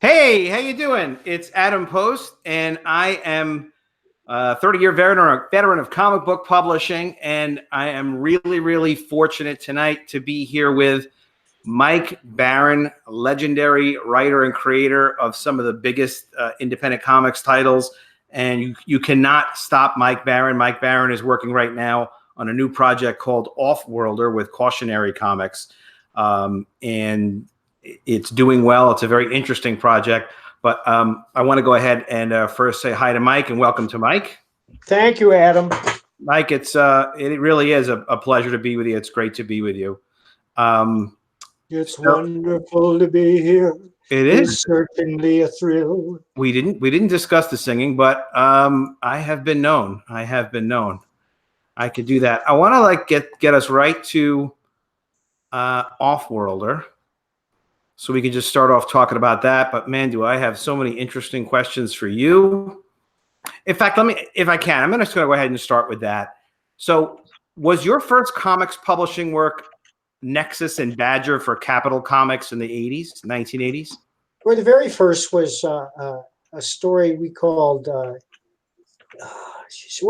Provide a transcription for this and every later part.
Hey, how you doing? It's Adam Post, and I am a 30-year veteran of comic book publishing, and I am really fortunate tonight to be here with Mike Baron, legendary writer and creator of some of the biggest independent comics titles. And you cannot stop Mike Baron. Mike Baron is working right now on a new project called OFFWORLDER with Cautionary Comics. And it's doing well. It's a very interesting project. But I want to go ahead and first say hi to Mike and welcome to Mike. Thank you, Adam. Mike, it really is a pleasure to be with you. It's great to be with you. It's wonderful to be here. It is. It's certainly a thrill. We didn't discuss the singing, but I have been known. I could do that. I want to get us right to Offworlder, so we can just start off talking about that. But man, do I have so many interesting questions for you. In fact, if I can, I'm just going to go ahead and start with that. So, was your first comics publishing work Nexus and Badger for Capital Comics in the 80s, 1980s? Well, the very first was a story we called. It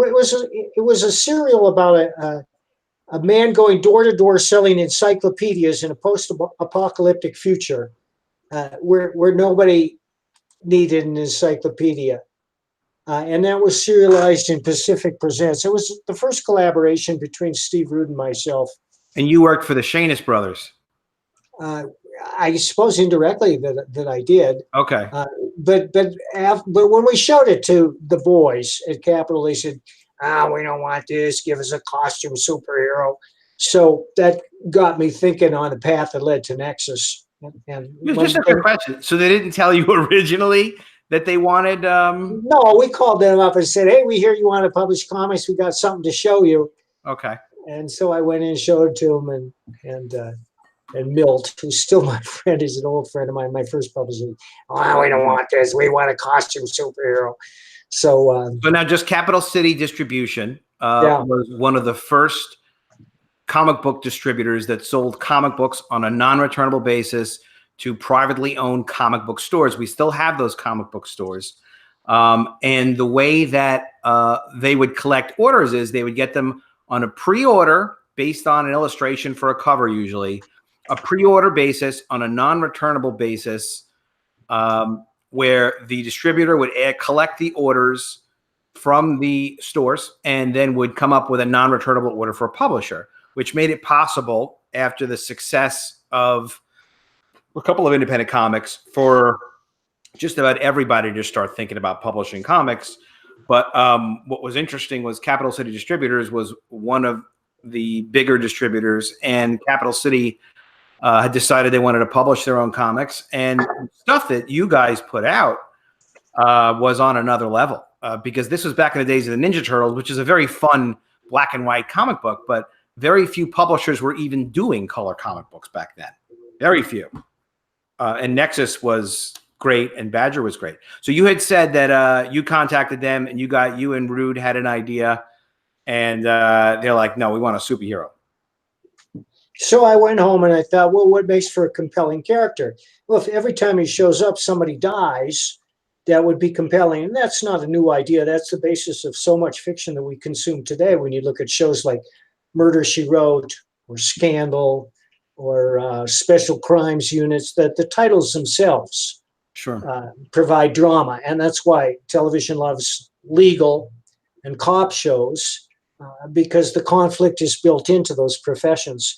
was a serial about a man going door to door selling encyclopedias in a post-apocalyptic future, where nobody needed an encyclopedia, and that was serialized in Pacific Presents. It was the first collaboration between Steve Rude and myself. And you worked for the Shanis brothers. I suppose indirectly that I did. Okay. But when we showed it to the boys at Capitol, they said, we don't want this. Give us a costume superhero. So that got me thinking on the path that led to Nexus. And just a quick question. So they didn't tell you originally that they wanted? No, we called them up and said, hey, we hear you want to publish comics. We got something to show you. Okay. And so I went in and showed it to them, and Milt, who's still my friend, is an old friend of mine, my first publisher. We don't want this. We want a costume superhero. So now just Capital City Distribution was one of the first comic book distributors that sold comic books on a non-returnable basis to privately owned comic book stores. We still have those comic book stores. And the way that they would collect orders is they would get them on a pre-order based on an illustration for a cover, usually a pre-order basis on a non-returnable basis, where the distributor would collect the orders from the stores and then would come up with a non-returnable order for a publisher, which made it possible after the success of a couple of independent comics for just about everybody to start thinking about publishing comics. But what was interesting was Capital City Distributors was one of the bigger distributors, and Capital City had decided they wanted to publish their own comics, and stuff that you guys put out was on another level, because this was back in the days of the Ninja Turtles, which is a very fun black and white comic book, but very few publishers were even doing color comic books back then. Very few. And Nexus was great, and Badger was great. So you had said that you contacted them, and you and Rude had an idea, and they're like, no, we want a superhero. So I went home and I thought, well, what makes for a compelling character? Well, if every time he shows up, somebody dies, that would be compelling. And that's not a new idea. That's the basis of so much fiction that we consume today. When you look at shows like Murder, She Wrote, or Scandal, or Special Crimes Units, that the titles themselves provide drama. And that's why television loves legal and cop shows, because the conflict is built into those professions.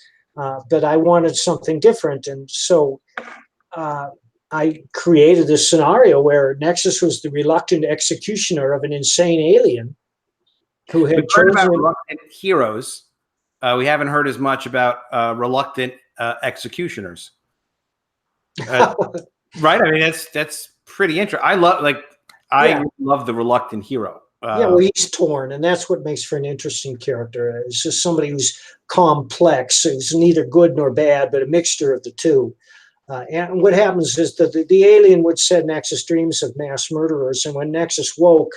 But I wanted something different. And so I created this scenario where Nexus was the reluctant executioner of an insane alien who had chosen about reluctant heroes. We haven't heard as much about reluctant executioners. Right? I mean, that's pretty interesting. I love the reluctant hero. Well, he's torn, and that's what makes for an interesting character. It's just somebody who's complex, who's neither good nor bad, but a mixture of the two. And what happens is that the alien would set Nexus dreams of mass murderers, and when Nexus woke,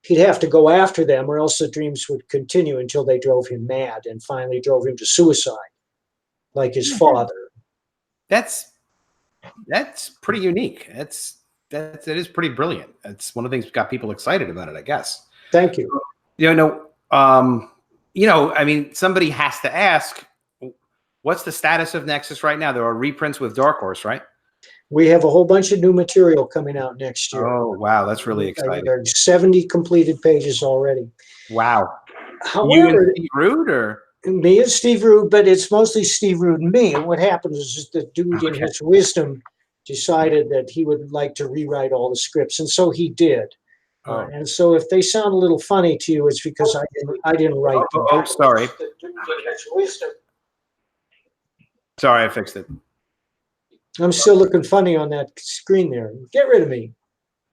he'd have to go after them, or else the dreams would continue until they drove him mad and finally drove him to suicide, like his father. That's pretty unique. it is pretty brilliant. It's one of the things that got people excited about it, I guess. Thank you. I mean, somebody has to ask, what's the status of Nexus right now? There are reprints with Dark Horse, right? We have a whole bunch of new material coming out next year. Oh, wow. That's really exciting. There are 70 completed pages already. Wow. However, you and Steve Rude, or? Me and Steve Rude, but it's mostly Steve Rude and me. And what happens is the dude in his wisdom decided that he would like to rewrite all the scripts. And so he did. And so if they sound a little funny to you, it's because I didn't write them. Oh, sorry. Sorry, I fixed it. I'm still looking funny on that screen there. Get rid of me.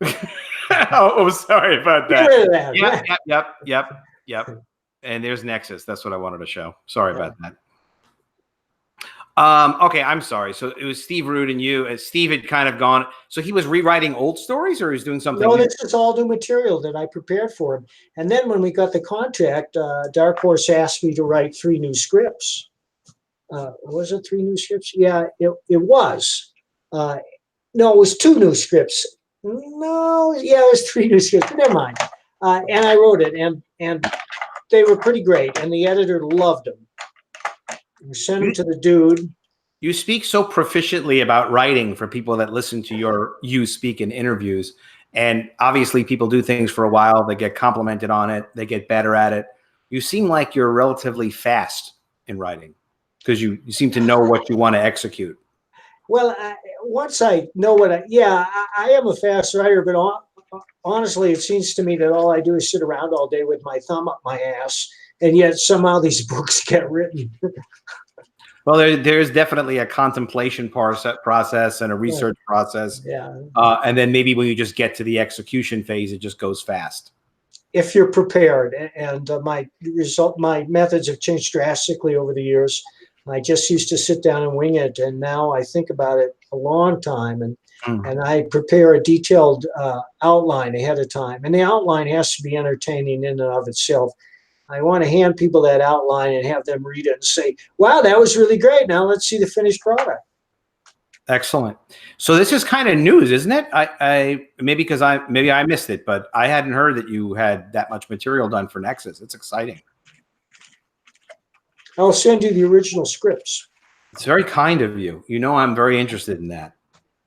Sorry about that. Get rid of that. Yep. And there's Nexus. That's what I wanted to show. Sorry about that. Okay, I'm sorry. So it was Steve Rude and you. And Steve had kind of gone. So he was rewriting old stories, or he was doing something? No, this is all new material that I prepared for him. And then when we got the contract, Dark Horse asked me to write 3 new scripts. Was it 3 new scripts? Yeah, it was. No, it was 2 new scripts. No, yeah, it was 3 new scripts. Never mind. And I wrote it, and they were pretty great, and the editor loved them. We sent them to the dude. You speak so proficiently about writing for people that listen to you speak in interviews. And obviously people do things for a while. They get complimented on it. They get better at it. You seem like you're relatively fast in writing because you seem to know what you want to execute. Well, once I know what I am a fast writer, but honestly, it seems to me that all I do is sit around all day with my thumb up my ass. And yet somehow these books get written. Well, there's definitely a contemplation process and a research process. Yeah. And then maybe when you just get to the execution phase, it just goes fast. If you're prepared. And my methods have changed drastically over the years. I just used to sit down and wing it. And now I think about it a long time. And I prepare a detailed outline ahead of time. And the outline has to be entertaining in and of itself. I want to hand people that outline and have them read it and say, wow, that was really great. Now let's see the finished product. Excellent. So this is kind of news, isn't it? Maybe I missed it, but I hadn't heard that you had that much material done for Nexus. It's exciting. I'll send you the original scripts. It's very kind of you. You know, I'm very interested in that.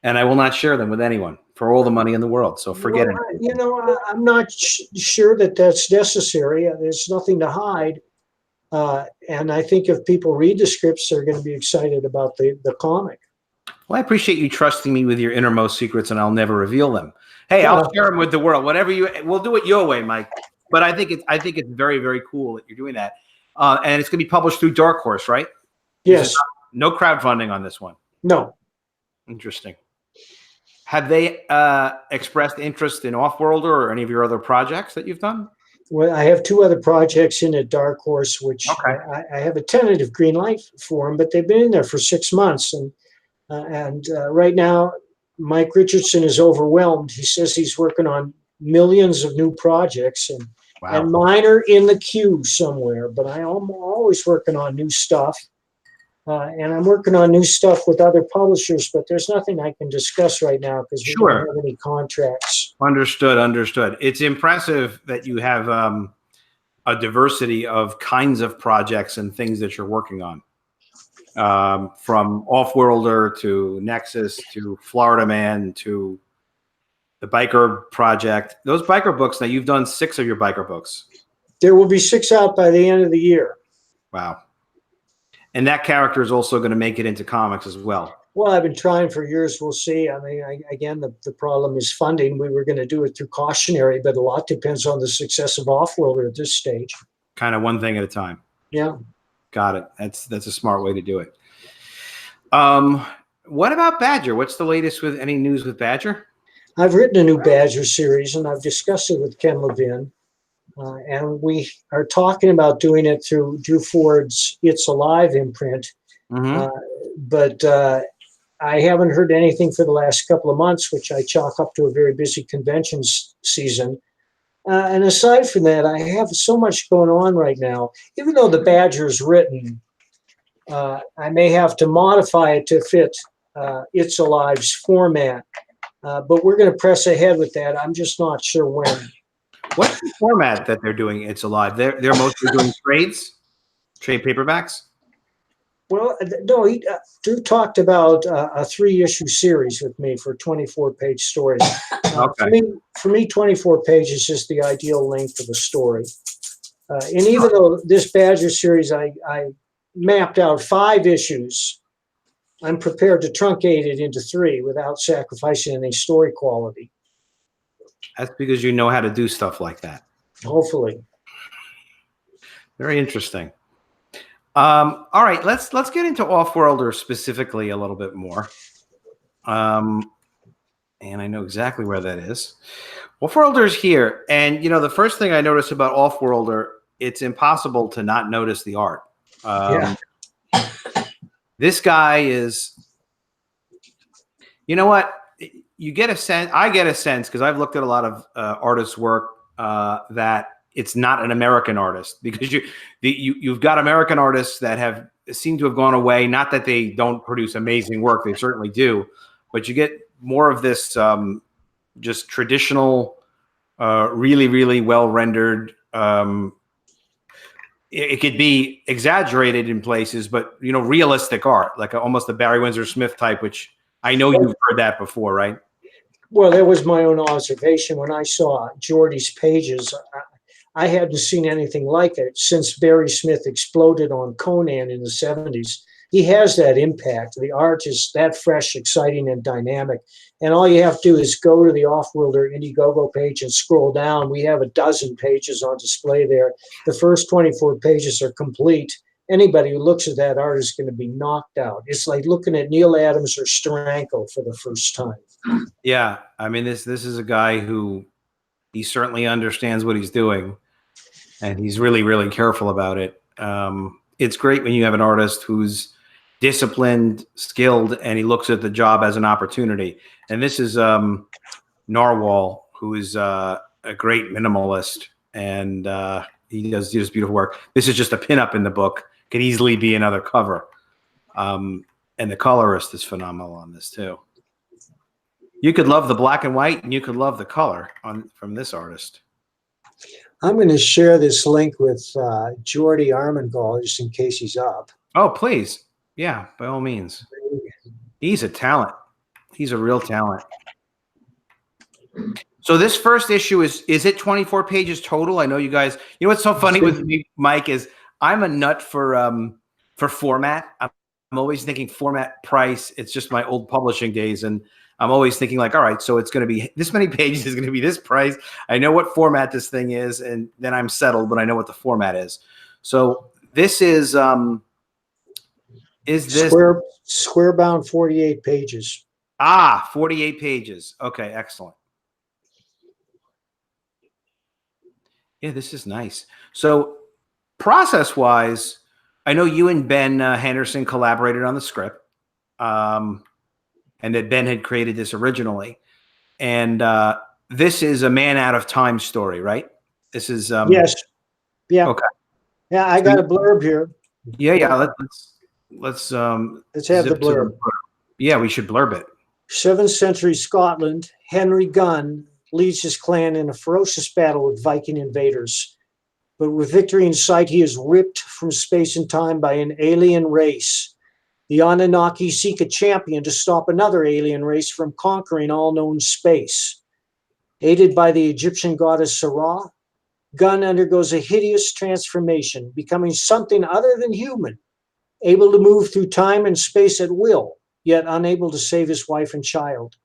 And I will not share them with anyone for all the money in the world. So forget it. You know, I'm not sure that that's necessary. There's nothing to hide. And I think if people read the scripts, they're going to be excited about the comic. Well, I appreciate you trusting me with your innermost secrets, and I'll never reveal them. Hey, I'll share them with the world. We'll do it your way, Mike. But I think it's very, very cool that you're doing that. And it's going to be published through Dark Horse, right? Yes. No crowdfunding on this one. No. Interesting. Have they expressed interest in Offworlder or any of your other projects that you've done? Well, I have 2 other projects in at Dark Horse, which I have a tentative green light for them, but they've been in there for 6 months. And right now, Mike Richardson is overwhelmed. He says he's working on millions of new projects, and mine are in the queue somewhere, but I'm always working on new stuff. And I'm working on new stuff with other publishers, but there's nothing I can discuss right now because we don't have any contracts. Understood. It's impressive that you have a diversity of kinds of projects and things that you're working on. From Offworlder to Nexus to Florida Man to the Biker Project. Those biker books, now you've done 6 of your biker books. There will be 6 out by the end of the year. Wow. And that character is also going to make it into comics as well. Well, I've been trying for years. We'll see. I mean, again, the problem is funding. We were going to do it through cautionary, but a lot depends on the success of Offworlder at this stage. Kind of one thing at a time. Yeah. Got it. That's a smart way to do it. What about Badger? What's the latest with any news with Badger? I've written a new Badger series, and I've discussed it with Ken Levin. And we are talking about doing it through Drew Ford's It's Alive imprint. But I haven't heard anything for the last couple of months, which I chalk up to a very busy conventions season. And aside from that, I have so much going on right now. Even though the Badger's written, I may have to modify it to fit It's Alive's format. But we're going to press ahead with that. I'm just not sure when. What's the format that they're doing It's Alive? They're mostly doing trade paperbacks? Well, no, Drew talked about a 3-issue series with me for 24-page stories. Okay. For me, 24 pages is just the ideal length of a story. And even though this Badger series, I mapped out 5 issues, I'm prepared to truncate it into 3 without sacrificing any story quality. That's because you know how to do stuff like that. Hopefully. Very interesting. All right, let's get into Off-Worlder specifically a little bit more. And I know exactly where that is. Off-Worlder's here, and you know the first thing I noticed about Off-Worlder, it's impossible to not notice the art. Yeah. This guy is, you know what? You get a sense. I get a sense because I've looked at a lot of artists' work that it's not an American artist, because you've got American artists that seem to have gone away. Not that they don't produce amazing work; they certainly do, but you get more of this just traditional, really, really well rendered. It could be exaggerated in places, but you know, realistic art, like almost a Barry Windsor Smith type, which I know you've heard that before, right? Well, that was my own observation when I saw Geordie's pages. I hadn't seen anything like it since Barry Smith exploded on Conan in the 70s. He has that impact. The art is that fresh, exciting, and dynamic. And all you have to do is go to the Off-Worlder Indiegogo page and scroll down. We have a dozen pages on display there. The first 24 pages are complete. Anybody who looks at that art is going to be knocked out. It's like looking at Neil Adams or Steranko for the first time. Yeah, I mean, this is a guy who he certainly understands what he's doing, and he's really, really careful about it. It's great when you have an artist who's disciplined, skilled, and he looks at the job as an opportunity. And this is Narwhal, who is a great minimalist, and he does beautiful work. This is just a pinup in the book. Could easily be another cover. And the colorist is phenomenal on this too. You could love the black and white, and you could love the color from this artist. I'm going to share this link with Geordie Armengol just in case he's up. Oh, please. Yeah, by all means. He's a talent. He's a real talent. So this first issue is it 24 pages total? I know you guys, you know what's so funny with me, Mike, is I'm a nut for format. I'm always thinking format, price. It's just my old publishing days, and I'm always thinking like, all right, so it's going to be this many pages, is going to be this price. I know what format this thing is, and then I'm settled, but I know what the format is. So this is this square bound 48 pages? 48 pages. Okay, excellent. Yeah, this is nice. So process-wise, I know you and Ben Henderson collaborated on the script. And that Ben had created this originally. And this is a Man Out of Time story, right? This is yes. Yeah. Okay. Yeah, I got a blurb here. Yeah. Let's have the blurb. Yeah, we should blurb it. 7th century Scotland, Henry Gunn leads his clan in a ferocious battle with Viking invaders. But with victory in sight, he is ripped from space and time by an alien race. The Anunnaki seek a champion to stop another alien race from conquering all known space. Aided by the Egyptian goddess Sarah, Gunn undergoes a hideous transformation, becoming something other than human, able to move through time and space at will, yet unable to save his wife and child.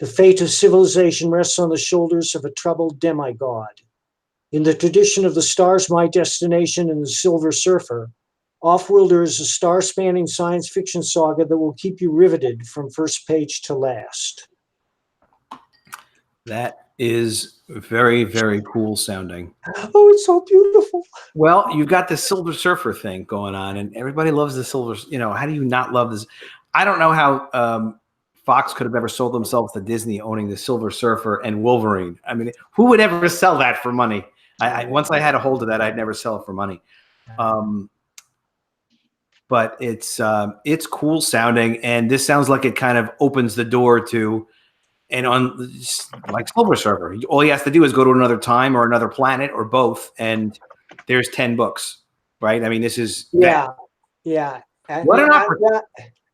The fate of civilization rests on the shoulders of a troubled demigod. In the tradition of The Stars My Destination and The Silver Surfer, Off-Worlder is a star-spanning science fiction saga that will keep you riveted from first page to last. That is very, very cool sounding. Oh, it's so beautiful. Well, you've got the Silver Surfer thing going on, and everybody loves the Silver. You know, how do you not love this? I don't know how Fox could have ever sold themselves to Disney owning the Silver Surfer and Wolverine. I mean, who would ever sell that for money? Once I had a hold of that, I'd never sell it for money. But it's cool sounding, and this sounds like it kind of opens the door to and on like Silver Surfer, all he has to do is go to another time or another planet or both, and there's 10 books, right? I mean, this is yeah. What an opportunity.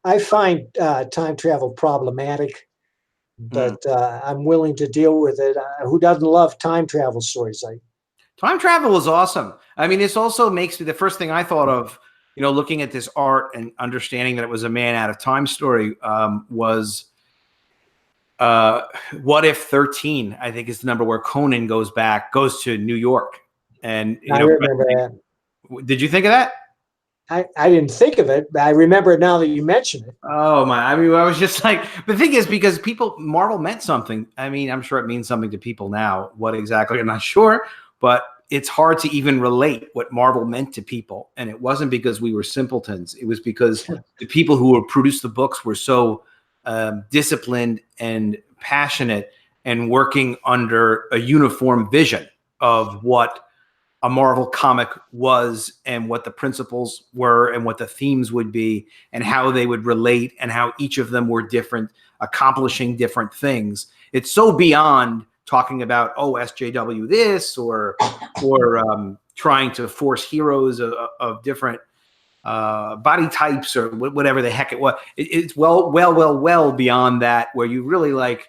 I find time travel problematic, but I'm willing to deal with it. Who doesn't love time travel stories? Time travel is awesome. I mean, this also makes me, the first thing I thought of, you know, looking at this art and understanding that it was a man out of time story, was What If 13, I think is the number where Conan goes to New York. And you I remember that. Did you think of that? I didn't think of it, but I remember it now that you mention it. Oh my! I mean, I was just like, the thing is, because Marvel meant something. I mean, I'm sure it means something to people now. What exactly, I'm not sure, but it's hard to even relate what Marvel meant to people. And it wasn't because we were simpletons. It was because the people who produced the books were so disciplined and passionate and working under a uniform vision of what a Marvel comic was and what the principles were and what the themes would be and how they would relate and how each of them were different, accomplishing different things. It's so beyond talking about, oh, SJW this or trying to force heroes of different body types or whatever the heck it was. It's well beyond that, where you really like,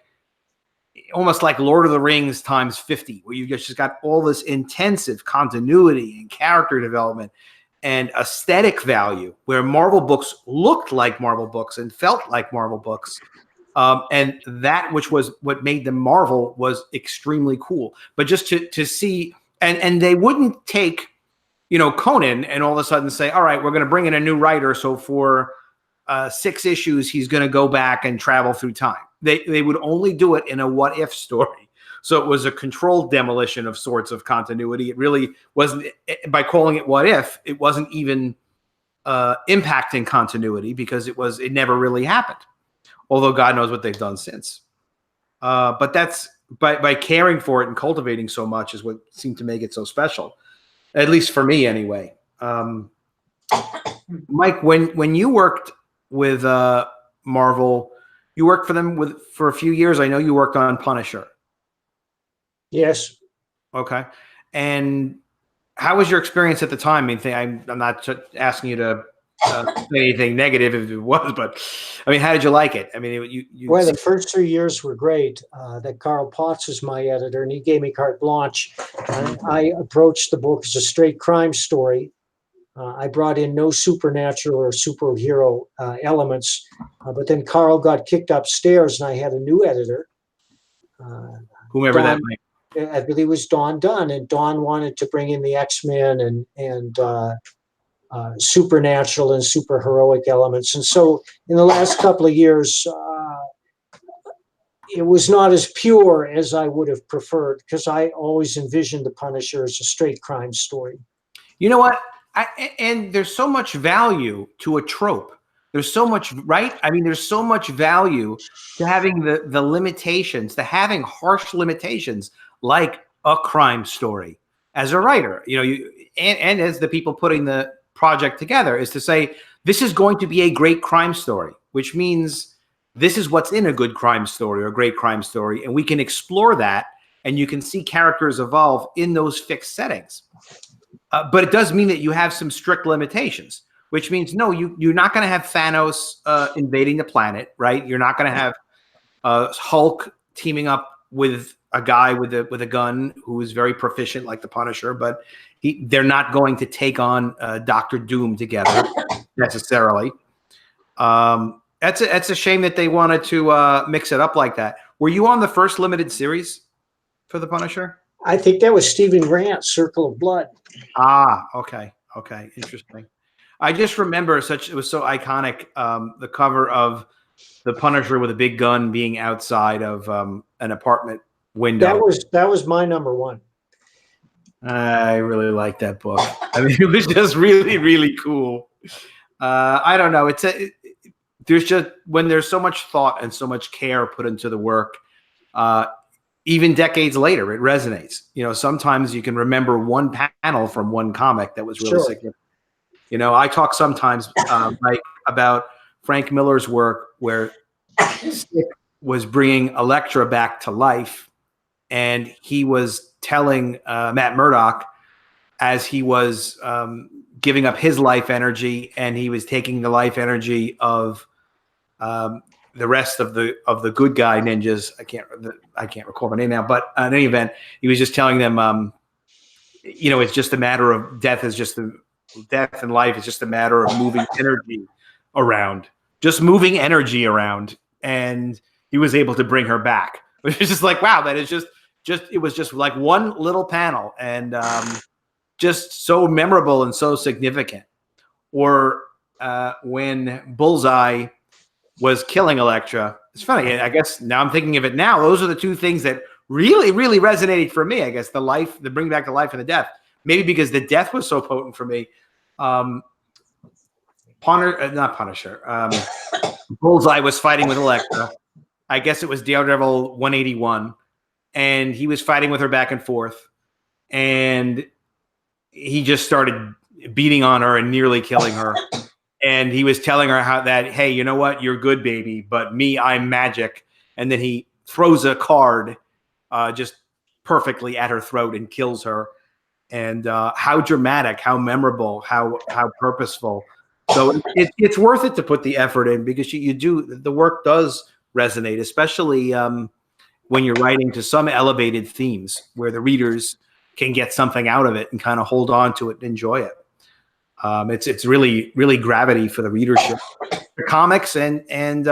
almost like Lord of the Rings times 50, where you just got all this intensive continuity and character development and aesthetic value, where Marvel books looked like Marvel books and felt like Marvel books. And that which was what made them Marvel was extremely cool. But just to see, and they wouldn't take, you know, Conan and all of a sudden say, all right, we're going to bring in a new writer. So for 6 issues, he's going to go back and travel through time. They would only do it in a what if story. So it was a controlled demolition of sorts of continuity. It really wasn't, by calling it what if, it wasn't even impacting continuity because it never really happened. Although God knows what they've done since. But that's by caring for it and cultivating so much is what seemed to make it so special, at least for me anyway. Mike, when you worked with Marvel, you worked for them for a few years. I know you worked on Punisher. Yes. Okay. And how was your experience at the time? I mean, I'm not asking you to say anything negative if it was, but I mean, how did you like it? I mean, well, the first 3 years were great. That Carl Potts is my editor, and he gave me carte blanche. I approached the book as a straight crime story. I brought in no supernatural or superhero elements, but then Carl got kicked upstairs, and I had a new editor. Whomever that might. I believe it was Don Dunn, and Don wanted to bring in the X-Men and supernatural and superheroic elements. And so in the last couple of years, it was not as pure as I would have preferred, because I always envisioned the Punisher as a straight crime story. You know what? And there's so much value to a trope. There's so much, right? I mean, there's so much value to having the limitations, to having harsh limitations like a crime story as a writer, you know, and as the people putting the project together, is to say, this is going to be a great crime story, which means this is what's in a good crime story or a great crime story. And we can explore that, and you can see characters evolve in those fixed settings. But it does mean that you have some strict limitations, which means, no, you're not going to have Thanos invading the planet, right? You're not going to have Hulk teaming up with a guy with a gun who is very proficient like the Punisher, but they're not going to take on Dr. Doom together necessarily. That's a shame that they wanted to mix it up like that. Were you on the first limited series for the Punisher? I think that was Stephen Grant's Circle of Blood. Ah, okay. Interesting. I just remember it was so iconic, the cover of the Punisher with a big gun being outside of an apartment window. That was my number one. I really like that book. I mean, it was just really, really cool. I don't know. There's just, when there's so much thought and so much care put into the work, even decades later, it resonates. You know, sometimes you can remember one panel from one comic that was really significant. You know, I talk sometimes like about Frank Miller's work, where was bringing Elektra back to life, and he was telling Matt Murdock as he was giving up his life energy, and he was taking the life energy of the rest of the good guy ninjas. I can't recall the name now, but in any event, he was just telling them, you know, it's just a matter of death and life is just a matter of moving energy around, just moving energy around. And he was able to bring her back, which is just like, wow, that is just it was just like one little panel, and just so memorable and so significant. Or when Bullseye was killing Elektra. It's funny. I guess now I'm thinking of it now. Those are the two things that really, really resonated for me. I guess the bring back the life and the death. Maybe because the death was so potent for me. Not Punisher. Bullseye was fighting with Elektra. I guess it was Daredevil 181. And he was fighting with her back and forth. And he just started beating on her and nearly killing her. And he was telling her hey, you know what? You're good, baby. But me, I'm magic. And then he throws a card just perfectly at her throat and kills her. And how dramatic, how memorable, how purposeful. So it's worth it to put the effort in, because the work does resonate, especially when you're writing to some elevated themes where the readers can get something out of it and kind of hold on to it and enjoy it. It's really, really gravity for the readership, the comics, and you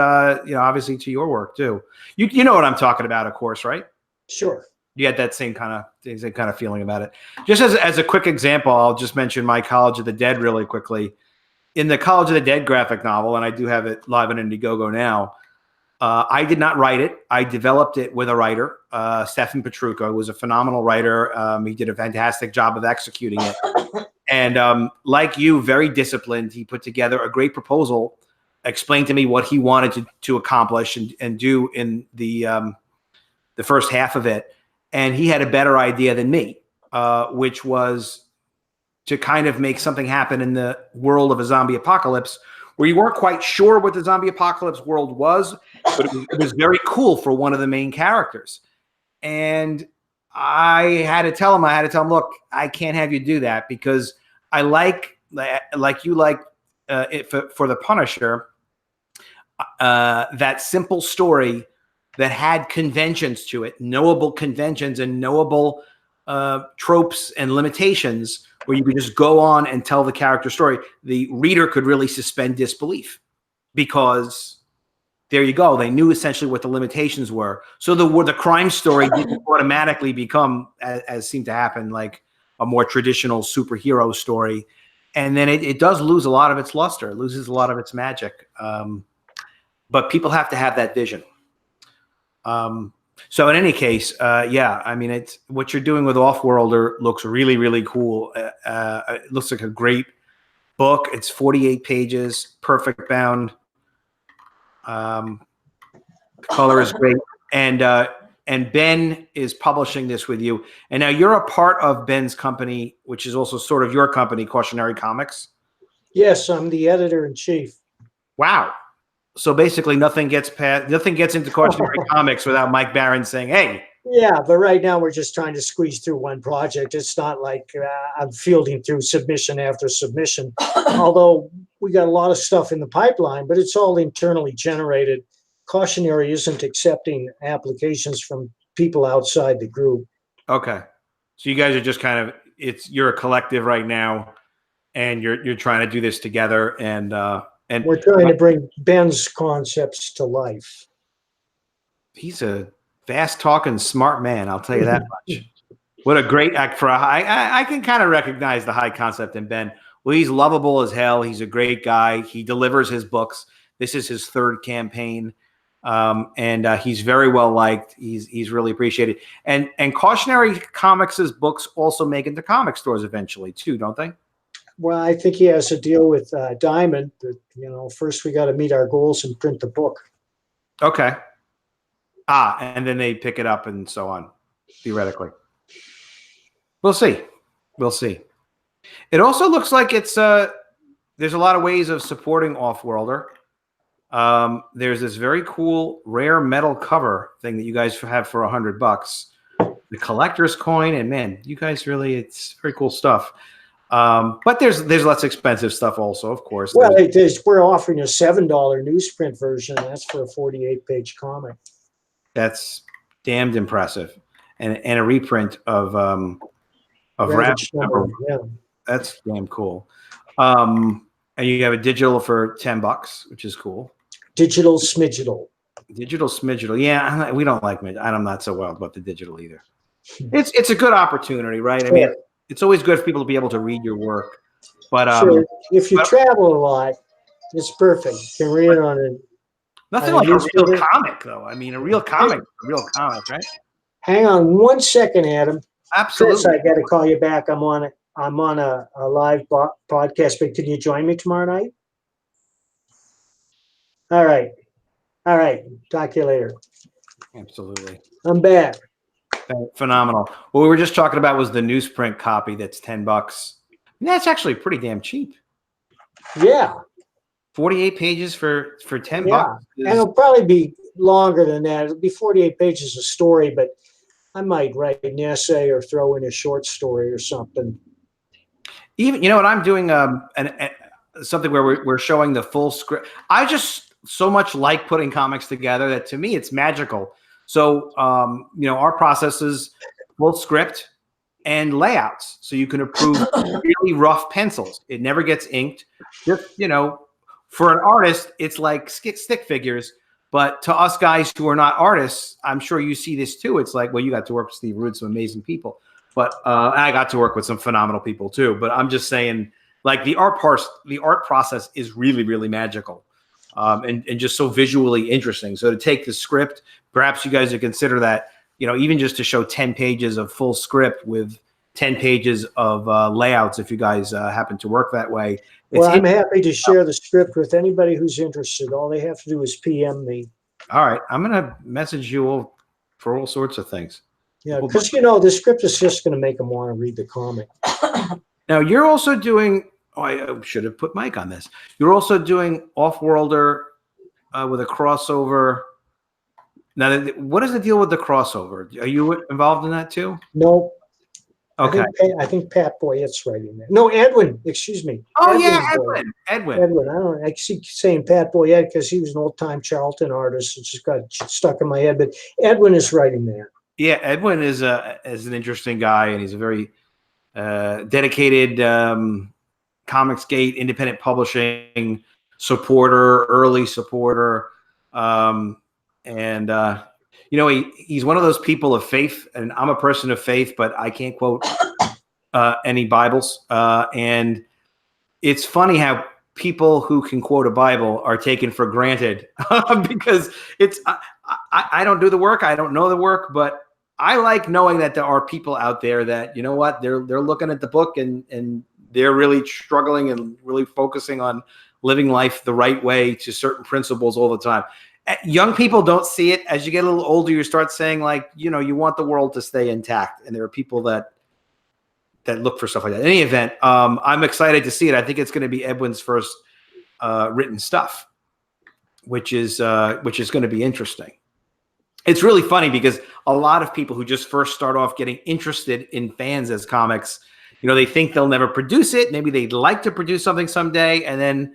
know, obviously to your work too. You know what I'm talking about, of course, right? Sure. You had that same kind of feeling about it. Just as a quick example, I'll just mention my College of the Dead really quickly. In the College of the Dead graphic novel, and I do have it live on Indiegogo now, I did not write it. I developed it with a writer, Stefan Petrucco, who was a phenomenal writer. He did a fantastic job of executing it. And like you, very disciplined. He put together a great proposal, explained to me what he wanted to accomplish and do in the first half of it. And he had a better idea than me, which was to kind of make something happen in the world of a zombie apocalypse where you weren't quite sure what the zombie apocalypse world was, but it was very cool for one of the main characters. And I had to tell him, look, I can't have you do that, because I like you like it for the Punisher, that simple story that had conventions to it, knowable conventions and knowable tropes and limitations, where you could just go on and tell the character story. The reader could really suspend disbelief, because there you go. They knew essentially what the limitations were. So the crime story didn't automatically become, as seemed to happen, like a more traditional superhero story. And then it does lose a lot of its luster. It loses a lot of its magic. But people have to have that vision. So in any case, yeah, I mean, it's what you're doing with Offworlder looks really, really cool. It looks like a great book. It's 48 pages, perfect bound. The color is great. And Ben is publishing this with you. And now you're a part of Ben's company, which is also sort of your company, Cautionary Comics. Yes, I'm the editor-in-chief. Wow. So basically nothing gets into Cautionary Comics without Mike Barron saying, hey. Yeah, but right now we're just trying to squeeze through one project. It's not like I'm fielding through submission after submission, although we got a lot of stuff in the pipeline, but it's all internally generated. Cautionary isn't accepting applications from people outside the group. Okay. So you guys are just kind of, you're a collective right now, and you're trying to do this together, and we're trying to bring Ben's concepts to life. He's a fast-talking, smart man, I'll tell you that much. What a great act for I can kind of recognize the high concept in Ben. Well, he's lovable as hell. He's a great guy. He delivers his books. This is his third campaign, and he's very well liked. He's really appreciated. And Cautionary Comics' books also make it to comic stores eventually too, don't they? Well, I think he has a deal with Diamond, but first we got to meet our goals and print the book. Okay. And then they pick it up and so on, theoretically. We'll see. We'll see. It also looks like it's there's a lot of ways of supporting Offworlder. There's this very cool rare metal cover thing that you guys have for $100. The collector's coin, and man, you guys really, it's very cool stuff. But there's less expensive stuff also, of course. Well, we're offering a $7 newsprint version. That's for a 48-page comic. That's damned impressive, and a reprint of Ravage. Yeah. That's damn cool. And you have a digital for $10, which is cool. Digital smidgital. Digital smidgital. Yeah, we don't like it. I'm not so wild about the digital either. It's a good opportunity, right? I mean, it's always good for people to be able to read your work. But sure. If you travel a lot, it's perfect. You can read it on it. Nothing like a real comic, though. I mean, a real comic, right? Hang on 1 second, Adam. Absolutely. Chris, I got to call you back. I'm on a live podcast, but can you join me tomorrow night? All right. Talk to you later. Absolutely. I'm back. Phenomenal. What we were just talking about was the newsprint copy that's $10. That's actually pretty damn cheap. Yeah. 48 pages for $10. And it'll probably be longer than that. It'll be 48 pages of story, but I might write an essay or throw in a short story or something. Even, you know what, I'm doing something where we're showing the full script. I just so much like putting comics together that to me it's magical. So, our process is full script and layouts. So you can approve really rough pencils. It never gets inked. Just, for an artist, it's like stick figures. But to us guys who are not artists, I'm sure you see this too. It's like, well, you got to work with Steve Rude, some amazing people. But I got to work with some phenomenal people too. But I'm just saying, like the art process is really, really magical. And just so visually interesting. So to take the script, perhaps you guys would consider that, even just to show 10 pages of full script with 10 pages of layouts, if you guys happen to work that way. Well, I'm happy to share the script with anybody who's interested. All they have to do is PM me. All right. I'm going to message you all for all sorts of things. Yeah, because, the script is just going to make them want to read the comic. Now, you're also doing... Oh, I should have put Mike on this. You're also doing Off-Worlder with a crossover. Now, what is the deal with the crossover? Are you involved in that too? No. Okay. I think Pat Boyette's writing that. No, Edwin. Excuse me. Oh, Edwin. I keep saying Pat Boyette because he was an old-time Charlton artist. It just got stuck in my head. But Edwin is writing that. Yeah, Edwin is an interesting guy, and he's a very dedicated COMICSGATE independent publishing supporter, early supporter. He's one of those people of faith, and I'm a person of faith, but I can't quote any Bibles. And it's funny how people who can quote a Bible are taken for granted because I don't do the work. I don't know the work, but I like knowing that there are people out there that, they're looking at the book and they're really struggling and really focusing on living life the right way to certain principles all the time. Young people don't see it. As you get a little older, you start saying you want the world to stay intact. And there are people that look for stuff like that. In any event, I'm excited to see it. I think it's going to be Edwin's first written stuff, which is going to be interesting. It's really funny because a lot of people who just first start off getting interested in fans as comics, they think they'll never produce it. Maybe they'd like to produce something someday. And then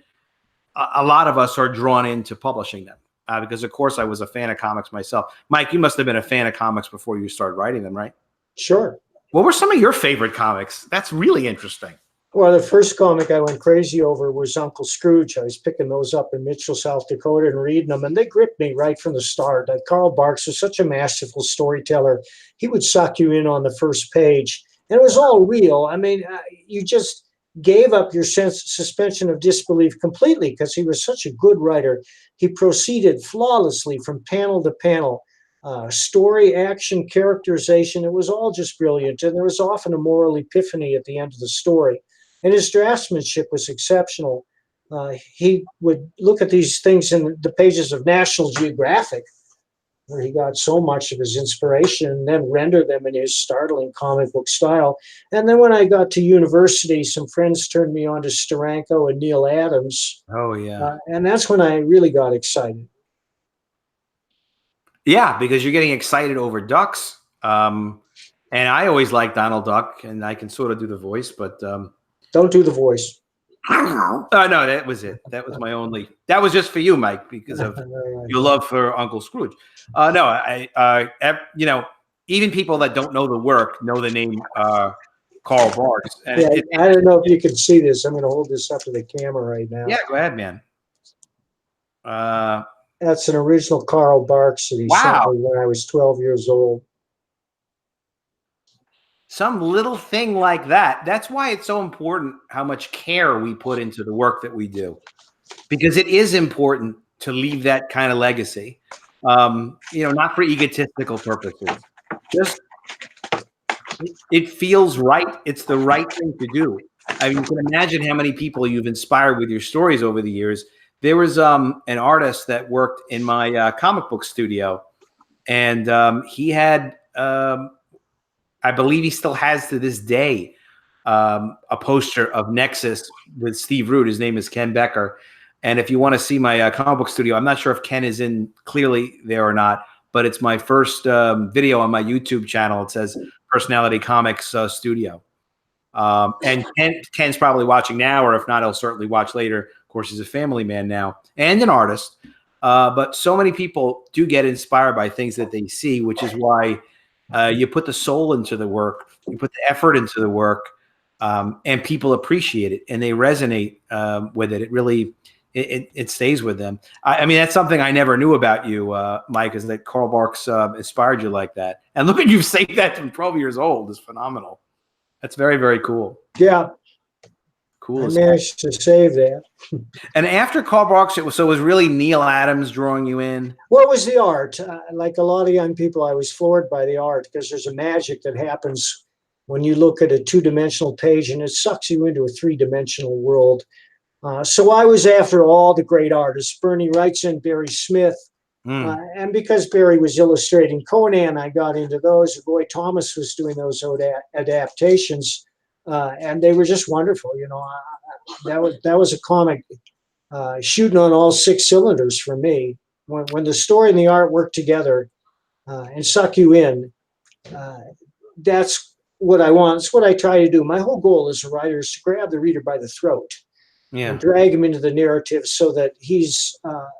a lot of us are drawn into publishing them because, of course, I was a fan of comics myself. Mike, you must have been a fan of comics before you started writing them, right? Sure. What were some of your favorite comics? That's really interesting. Well, the first comic I went crazy over was Uncle Scrooge. I was picking those up in Mitchell, South Dakota and reading them, and they gripped me right from the start. Carl Barks was such a masterful storyteller. He would suck you in on the first page. And it was all real. I mean, you just gave up your suspension of disbelief completely because he was such a good writer. He proceeded flawlessly from panel to panel. Story, action, characterization, it was all just brilliant. And there was often a moral epiphany at the end of the story. And his draftsmanship was exceptional. He would look at these things in the pages of National Geographic where he got so much of his inspiration and then rendered them in his startling comic book style. And then when I got to university, some friends turned me on to Steranko and Neil Adams. Oh, yeah. And that's when I really got excited. Yeah, because you're getting excited over ducks. And I always liked Donald Duck, and I can sort of do the voice, but don't do the voice. Oh, no, that was it. That was my only. That was just for you, Mike, because of your love for Uncle Scrooge. No, you know, even people that don't know the work know the name Carl Barks. And yeah, I don't know if you can see this. I'm going to hold this up to the camera right now. Yeah, go ahead, man. That's an original Carl Barks that he sent me when I was 12 years old. Some little thing like that. That's why it's so important how much care we put into the work that we do, because it is important to leave that kind of legacy. You know, not for egotistical purposes. Just it feels right. It's the right thing to do. I mean, you can imagine how many people you've inspired with your stories over the years. There was an artist that worked in my comic book studio, and he had. I believe he still has to this day a poster of Nexus with Steve Root. His name is Ken Becker. And if you want to see my comic book studio, I'm not sure if Ken is in clearly there or not, but it's my first video on my YouTube channel. It says Personality Comics Studio. And Ken's probably watching now, or if not, he'll certainly watch later. Of course, he's a family man now and an artist. But so many people do get inspired by things that they see, which is why you put the soul into the work, you put the effort into the work, and people appreciate it and they resonate with it. It really, it stays with them. I mean, that's something I never knew about you, Mike, is that Carl Barks inspired you like that. And look at you saying that from 12 years old is phenomenal. That's very, very cool. Yeah. Cool. I managed to save that. And after Carl Barks, it was really Neil Adams drawing you in? What was the art? Like a lot of young people, I was floored by the art because there's a magic that happens when you look at a two-dimensional page and it sucks you into a three-dimensional world. So I was after all the great artists, Bernie Wrightson, Barry Smith. And because Barry was illustrating Conan, I got into those. Roy Thomas was doing those adaptations. And they were just wonderful, you know. That was a comic shooting on all 6 cylinders for me. When the story and the art work together and suck you in, that's what I want. It's what I try to do. My whole goal as a writer is to grab the reader by the throat and drag him into the narrative so that he's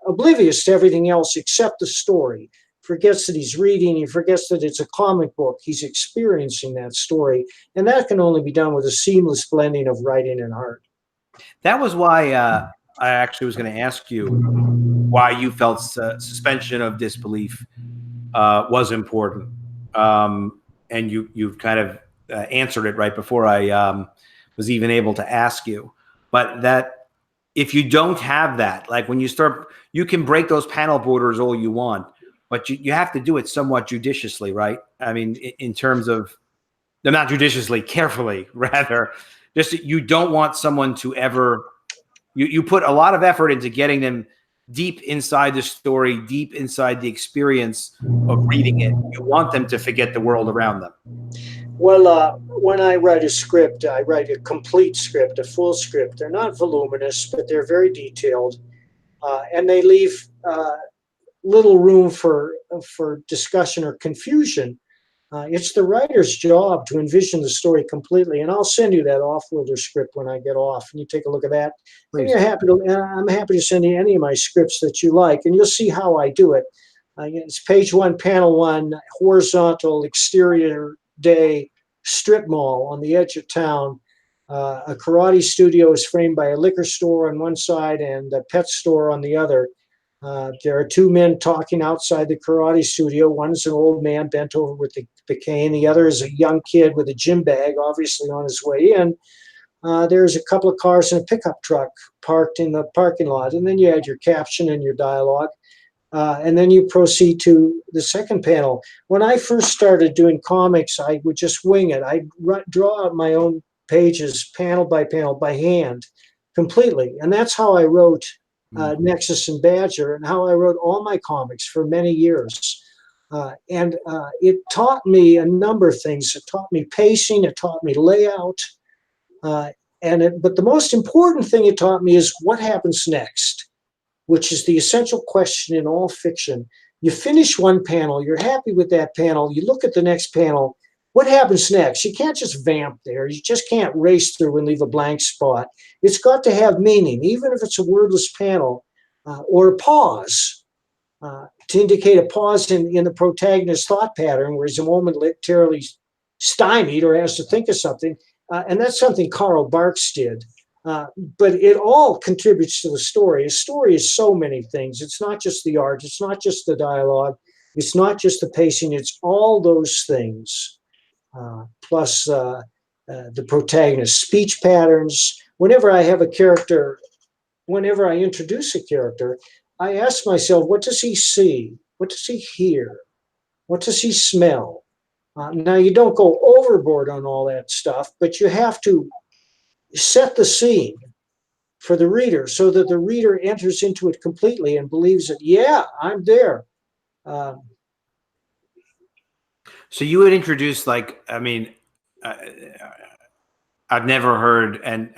oblivious to everything else except the story. Forgets that he's reading, he forgets that it's a comic book, he's experiencing that story. And that can only be done with a seamless blending of writing and art. That was why I actually was going to ask you why you felt suspension of disbelief was important. And you've kind of answered it right before I was even able to ask you. But that if you don't have that, like when you start, you can break those panel borders all you want, but you have to do it somewhat judiciously, right? I mean, in terms of, not judiciously, carefully, rather. Just you don't want someone to ever, you put a lot of effort into getting them deep inside the story, deep inside the experience of reading it. You want them to forget the world around them. Well, when I write a script, I write a complete script, a full script. They're not voluminous, but they're very detailed. And they leave little room for discussion or confusion. It's the writer's job to envision the story completely. And I'll send you that Off-Worlder script when I get off, and you take a look at that. And I'm happy to send you any of my scripts that you like, and you'll see how I do it. It's page 1, panel 1, horizontal exterior day, strip mall on the edge of town. A karate studio is framed by a liquor store on one side and a pet store on the other. There are 2 men talking outside the karate studio. One is an old man bent over with the cane. The other is a young kid with a gym bag, obviously on his way in. There's a couple of cars and a pickup truck parked in the parking lot. And then you add your caption and your dialogue. And then you proceed to the second panel. When I first started doing comics, I would just wing it. I'd draw out my own pages panel by panel by hand completely. And that's how I wrote Nexus and Badger, and how I wrote all my comics for many years. It taught me a number of things. It taught me pacing. It taught me layout. But the most important thing it taught me is what happens next, which is the essential question in all fiction. You finish one panel, you're happy with that panel, you look at the next panel, what happens next? You can't just vamp there. You just can't race through and leave a blank spot. It's got to have meaning, even if it's a wordless panel or a pause, to indicate a pause in the protagonist's thought pattern where he's momentarily stymied or has to think of something. And that's something Karl Barks did. But it all contributes to the story. A story is so many things. It's not just the art. It's not just the dialogue. It's not just the pacing. It's all those things, plus the protagonist's speech patterns. Whenever I have a character, whenever I introduce a character, I ask myself, what does he see? What does he hear? What does he smell? Now, you don't go overboard on all that stuff, but you have to set the scene for the reader so that the reader enters into it completely and believes that, yeah, I'm there. So you would introduce, like, I mean, I've never heard, and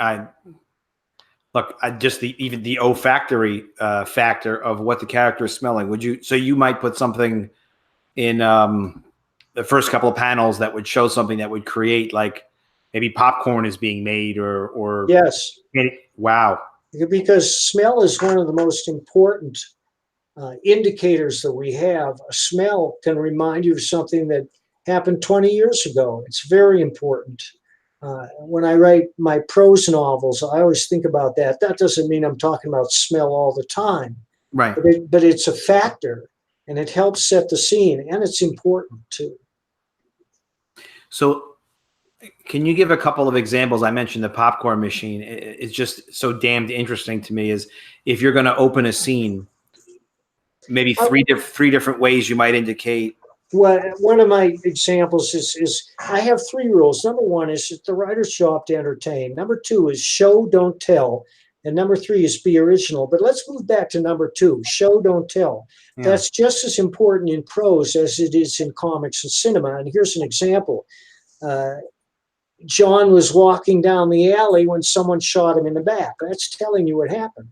just even the olfactory factor of what the character is smelling. Would you? So you might put something in the first couple of panels that would show something that would create, like, maybe popcorn is being made, or yes. Wow. Because smell is one of the most important indicators that we have. A smell can remind you of something that happened 20 years ago. It's very important. When I write my prose novels, I always think about that. That doesn't mean I'm talking about smell all the time. Right. But it's a factor, and it helps set the scene, and it's important too. So can you give a couple of examples? I mentioned the popcorn machine. It's just so damned interesting to me, is if you're going to open a scene, maybe three different ways you might indicate. Well, one of my examples is I have 3 rules. Number 1 is it's the writer's job to entertain. Number 2 is show, don't tell. And number 3 is be original. But let's move back to number 2, show, don't tell. Yeah. That's just as important in prose as it is in comics and cinema. And here's an example. John was walking down the alley when someone shot him in the back. That's telling you what happened.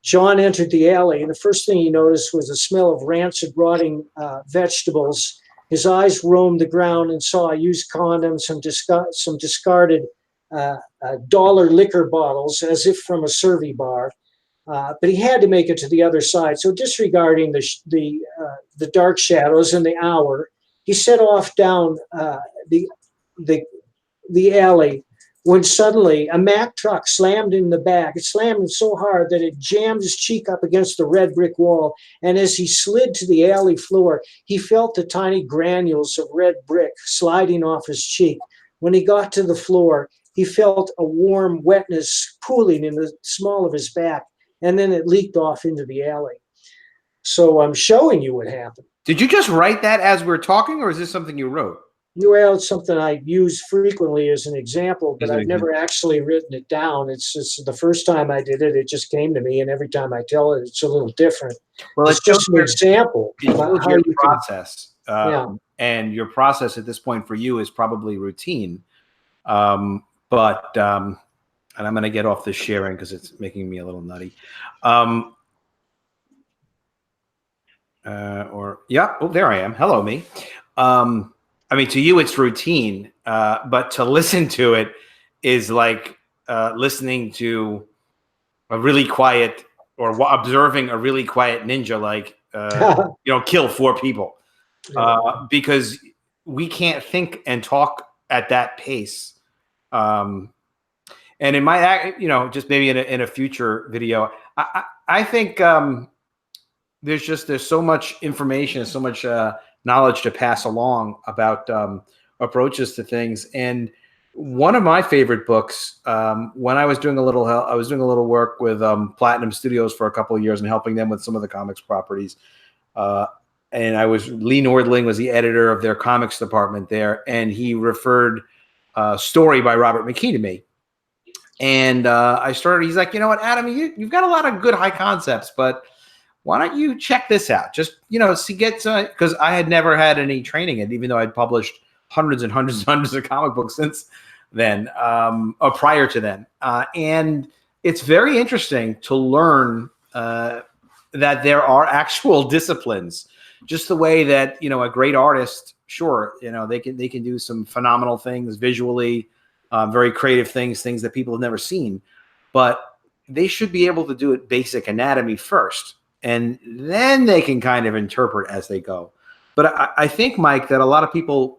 John entered the alley, and the first thing he noticed was the smell of rancid, rotting vegetables. His eyes roamed the ground and saw a used condom, some discarded dollar liquor bottles, as if from a Servy bar. But he had to make it to the other side. So disregarding the dark shadows and the hour, he set off down the alley, when suddenly a Mack truck slammed in the back. It slammed him so hard that it jammed his cheek up against the red brick wall. And as he slid to the alley floor, he felt the tiny granules of red brick sliding off his cheek. When he got to the floor, he felt a warm wetness pooling in the small of his back, and then it leaked off into the alley. So I'm showing you what happened. Did you just write that as we're talking, or is this something you wrote? Well, it's something I use frequently as an example, but I've never actually written it down. It's the first time I did it, it just came to me, and every time I tell it, it's a little different. Well, it's just an example of how you process. And your process at this point for you is probably routine. And I'm going to get off this sharing because it's making me a little nutty. Oh, there I am. Hello, me. I mean, to you, it's routine, but to listen to it is like listening to a really quiet, or observing a really quiet ninja, like, kill 4 people. Because we can't think and talk at that pace. And in my, just maybe in a future video, I think there's so much information, so much knowledge to pass along about approaches to things. And one of my favorite books, when I was doing a little work with Platinum Studios for a couple of years and helping them with some of the comics properties. And Lee Nordling was the editor of their comics department there, and he referred Story by Robert McKee to me. And he's like, you know what, Adam, you've got a lot of good high concepts, but why don't you check this out? Just, you know, see, get because I had never had any training, and even though I'd published hundreds and hundreds and hundreds of comic books since then, or prior to then, and it's very interesting to learn that there are actual disciplines, just the way that, you know, a great artist, sure, you know, they can do some phenomenal things visually, very creative things that people have never seen, but they should be able to do it basic anatomy first, and then they can kind of interpret as they go. But I think, Mike, that a lot of people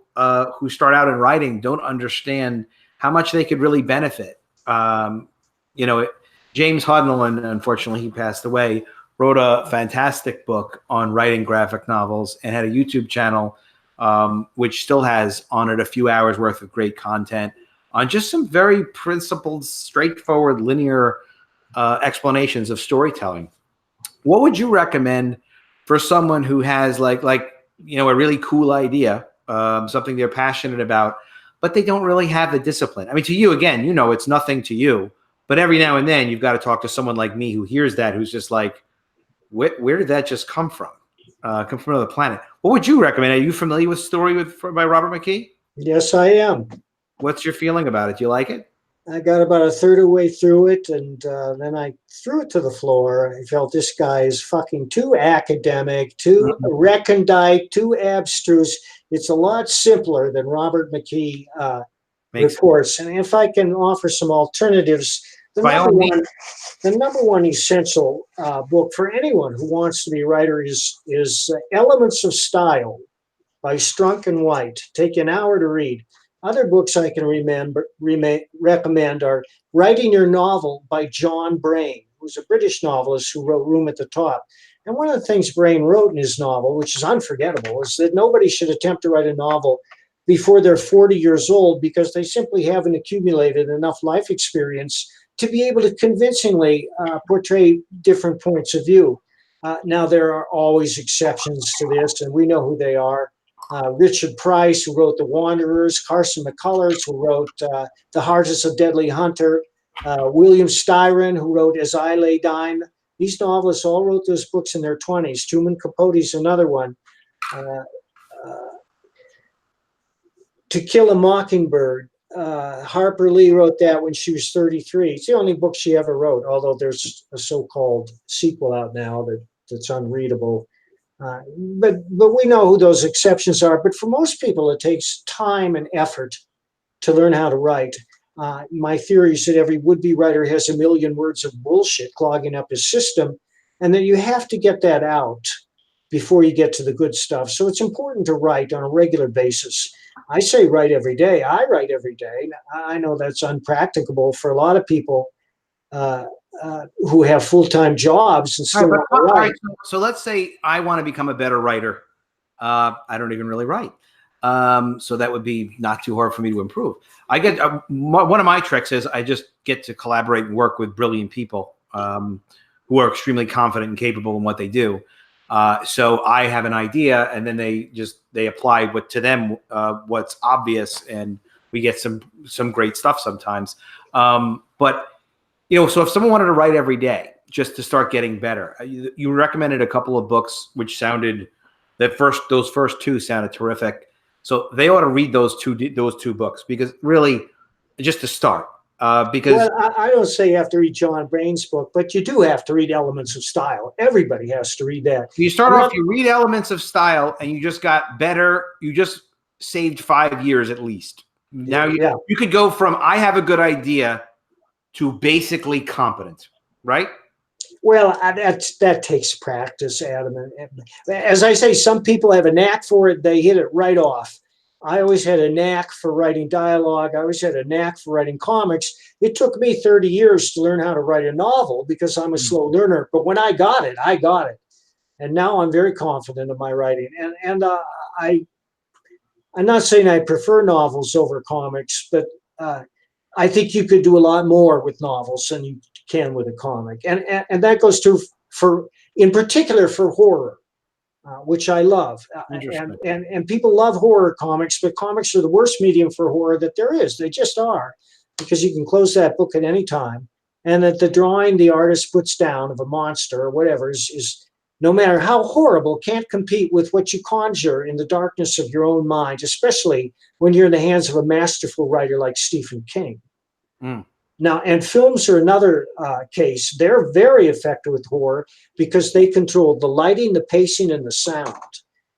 who start out in writing don't understand how much they could really benefit. You know, James Hudnall, and unfortunately he passed away, wrote a fantastic book on writing graphic novels and had a YouTube channel, which still has on it a few hours worth of great content on just some very principled, straightforward, linear explanations of storytelling. What would you recommend for someone who has like you know, a really cool idea, something they're passionate about, but they don't really have the discipline? I mean, to you, again, you know, it's nothing to you, but every now and then you've got to talk to someone like me who hears that, who's just like, where did that just come from? Come from another planet. What would you recommend? Are you familiar with Story by Robert McKee? Yes, I am. What's your feeling about it? Do you like it? I got about a third of the way through it, and then I threw it to the floor. I felt this guy is fucking too academic, too recondite, too abstruse. It's a lot simpler than Robert McKee reports. And if I can offer some alternatives, the number one essential book for anyone who wants to be a writer is Elements of Style by Strunk and White. Take an hour to read. Other books I can recommend are Writing Your Novel by John Brain, who's a British novelist who wrote Room at the Top. And one of the things Brain wrote in his novel, which is unforgettable, is that nobody should attempt to write a novel before they're 40 years old, because they simply haven't accumulated enough life experience to be able to convincingly portray different points of view. Now, there are always exceptions to this, and we know who they are. Richard Price, who wrote The Wanderers, Carson McCullers, who wrote The Heart of Deadly Hunter, William Styron, who wrote As I Lay Dying. These novelists all wrote those books in their 20s. Truman Capote's another one. To Kill a Mockingbird, Harper Lee wrote that when she was 33. It's the only book she ever wrote, although there's a so-called sequel out now that's unreadable. But we know who those exceptions are. But for most people, it takes time and effort to learn how to write. My theory is that every would-be writer has a million words of bullshit clogging up his system, and that you have to get that out before you get to the good stuff. So it's important to write on a regular basis. I say write every day. I write every day. I know that's unpracticable for a lot of people who have full-time jobs and still want to write. So let's say I want to become a better writer. I don't even really write. So that would be not too hard for me to improve. I get one of my tricks is I just get to collaborate and work with brilliant people who are extremely confident and capable in what they do. So I have an idea, and then they apply to them what's obvious, and we get some great stuff sometimes. But you know, so if someone wanted to write every day just to start getting better, you recommended a couple of books which sounded those first two sounded terrific. So they ought to read those two books, because really, just to start. Because I don't say you have to read John Brain's book, but you do have to read Elements of Style. Everybody has to read that. You start off, you read Elements of Style, and you just got better. You just saved 5 years at least. Now you could go from I have a good idea to basically competent, right? Well, that takes practice, Adam. As I say, some people have a knack for it. They hit it right off. I always had a knack for writing dialogue. I always had a knack for writing comics. It took me 30 years to learn how to write a novel because I'm a slow learner. But when I got it, I got it. And now I'm very confident in my writing. And I'm not saying I prefer novels over comics, but I think you could do a lot more with novels than you can with a comic. And that goes to, in particular, for horror. Which I love. And people love horror comics, but comics are the worst medium for horror that there is. They just are, because you can close that book at any time. And that the drawing the artist puts down of a monster or whatever is no matter how horrible, can't compete with what you conjure in the darkness of your own mind, especially when you're in the hands of a masterful writer like Stephen King. Mm. Now, and films are another case. They're very effective with horror because they control the lighting, the pacing, and the sound.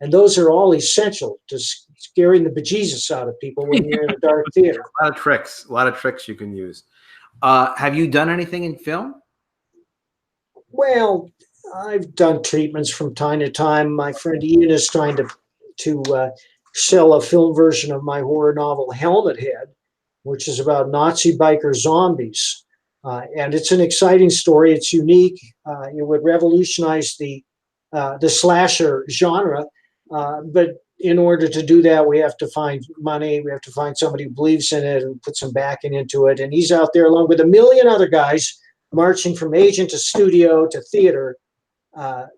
And those are all essential to scaring the bejesus out of people when you're in a dark theater. A lot of tricks you can use. Have you done anything in film? Well, I've done treatments from time to time. My friend Ian is trying to sell a film version of my horror novel Helmet Head, which is about Nazi biker zombies. And it's an exciting story. It's unique. It would revolutionize the slasher genre. But in order to do that, we have to find money. We have to find somebody who believes in it and put some backing into it. And he's out there along with a million other guys marching from agent to studio to theater,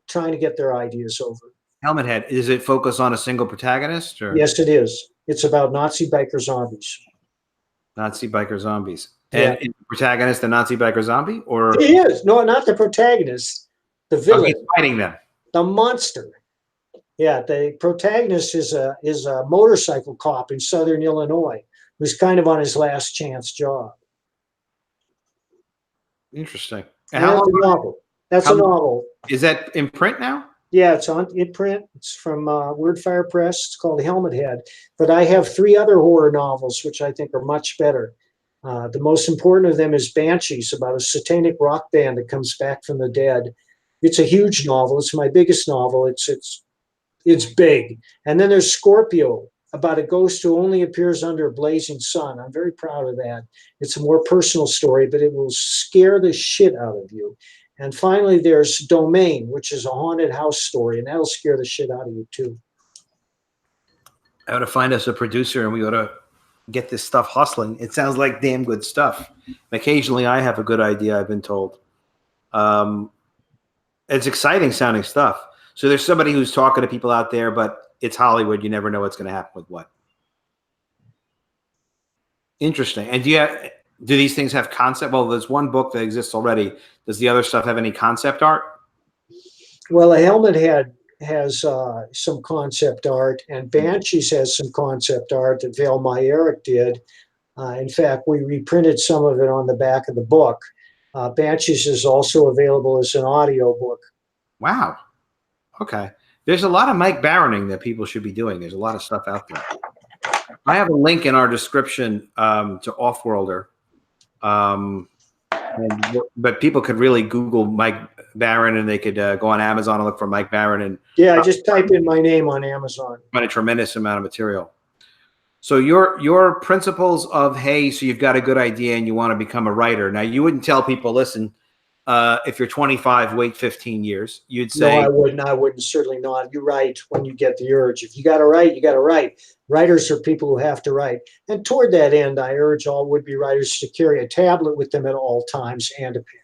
trying to get their ideas over. Helmet Head, is it focused on a single protagonist? Or? Yes, it is. It's about Nazi biker zombies. Nazi biker zombies. Yeah. And is the protagonist a Nazi biker zombie? Or he is. No, not the protagonist. The villain. he's fighting them. The monster. Yeah, the protagonist is a motorcycle cop in Southern Illinois who's kind of on his last chance job. Interesting. And that's a novel. That's a novel. Is that in print now? Yeah, it's in print. It's from Wordfire Press. It's called Helmet Head. But I have 3 other horror novels, which I think are much better. The most important of them is Banshees, about a satanic rock band that comes back from the dead. It's a huge novel. It's my biggest novel. It's big. And then there's Scorpio, about a ghost who only appears under a blazing sun. I'm very proud of that. It's a more personal story, but it will scare the shit out of you. And finally, there's Domain, which is a haunted house story, and that'll scare the shit out of you too. I ought to find us a producer, and we ought to get this stuff hustling. It sounds like damn good stuff. And occasionally, I have a good idea, I've been told. It's exciting sounding stuff. So there's somebody who's talking to people out there, but it's Hollywood. You never know what's going to happen with what. Interesting. And do these things have concept? Well, there's one book that exists already. Does the other stuff have any concept art? Well, a Helmet Head has some concept art, and Banshees has some concept art that Val Myerick did. In fact, we reprinted some of it on the back of the book. Banshees is also available as an audio book. Wow. Okay. There's a lot of Mike Baroning that people should be doing. There's a lot of stuff out there. I have a link in our description to Offworlder. But people could really Google Mike Baron, and they could go on Amazon and look for Mike Baron. And yeah, just type in my name on Amazon. Find a tremendous amount of material. So your principles of, hey, so you've got a good idea and you want to become a writer. Now, you wouldn't tell people, listen, if you're 25, wait 15 years. You'd say, no, I wouldn't. I wouldn't. Certainly not. You write when you get the urge. If you got to write, you got to write. Writers are people who have to write. And toward that end, I urge all would-be writers to carry a tablet with them at all times and a pen.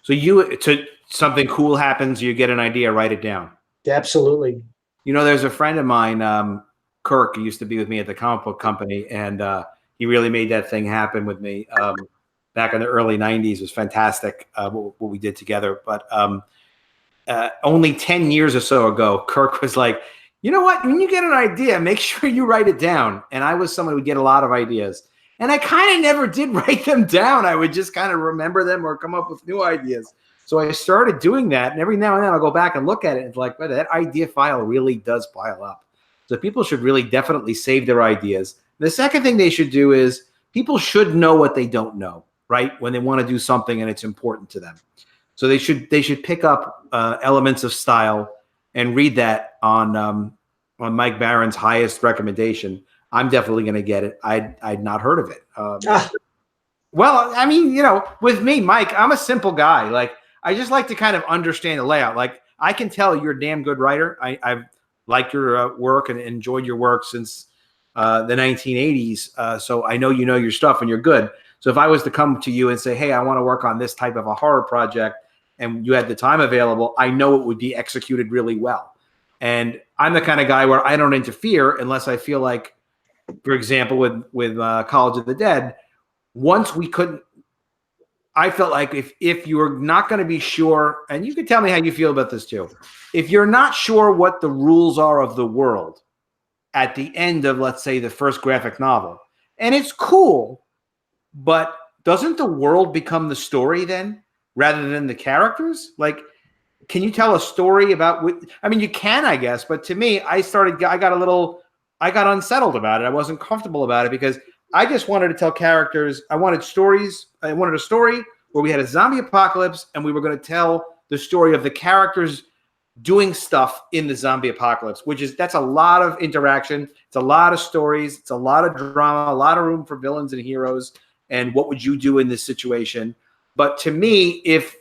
So something cool happens, you get an idea, write it down. Absolutely. You know, there's a friend of mine, Kirk, who used to be with me at the comic book company, and he really made that thing happen with me. Back in the early 90s, it was fantastic what we did together. But only 10 years or so ago, Kirk was like, you know what? When you get an idea, make sure you write it down. And I was someone who would get a lot of ideas. And I kind of never did write them down. I would just kind of remember them or come up with new ideas. So I started doing that. And every now and then I'll go back and look at it. And it's like, well, that idea file really does pile up. So people should really definitely save their ideas. The second thing they should do is people should know what they don't know, right? When they want to do something and it's important to them. So they should pick up elements of style and read that on Mike Baron's highest recommendation. I'm definitely going to get it. I'd not heard of it. Well, I mean, you know, with me, Mike, I'm a simple guy. Like, I just like to kind of understand the layout. Like, I can tell you're a damn good writer. I've liked your work and enjoyed your work since the 1980s. So I know you know your stuff and you're good. So if I was to come to you and say, hey, I want to work on this type of a horror project, and you had the time available, I know it would be executed really well. And I'm the kind of guy where I don't interfere unless I feel like, for example, with College of the Dead, once we couldn't I felt like if you're not going to be sure, and you can tell me how you feel about this too, if you're not sure what the rules are of the world at the end of, let's say, the first graphic novel, and it's cool, but doesn't the world become the story then rather than the characters? Like, can you tell a story about I mean, you can, I guess, but to me, I got unsettled about it. I wasn't comfortable about it because I just wanted to tell characters. I wanted stories. I wanted a story where we had a zombie apocalypse and we were going to tell the story of the characters doing stuff in the zombie apocalypse, that's a lot of interaction. It's a lot of stories. It's a lot of drama, a lot of room for villains and heroes. And what would you do in this situation? But to me, if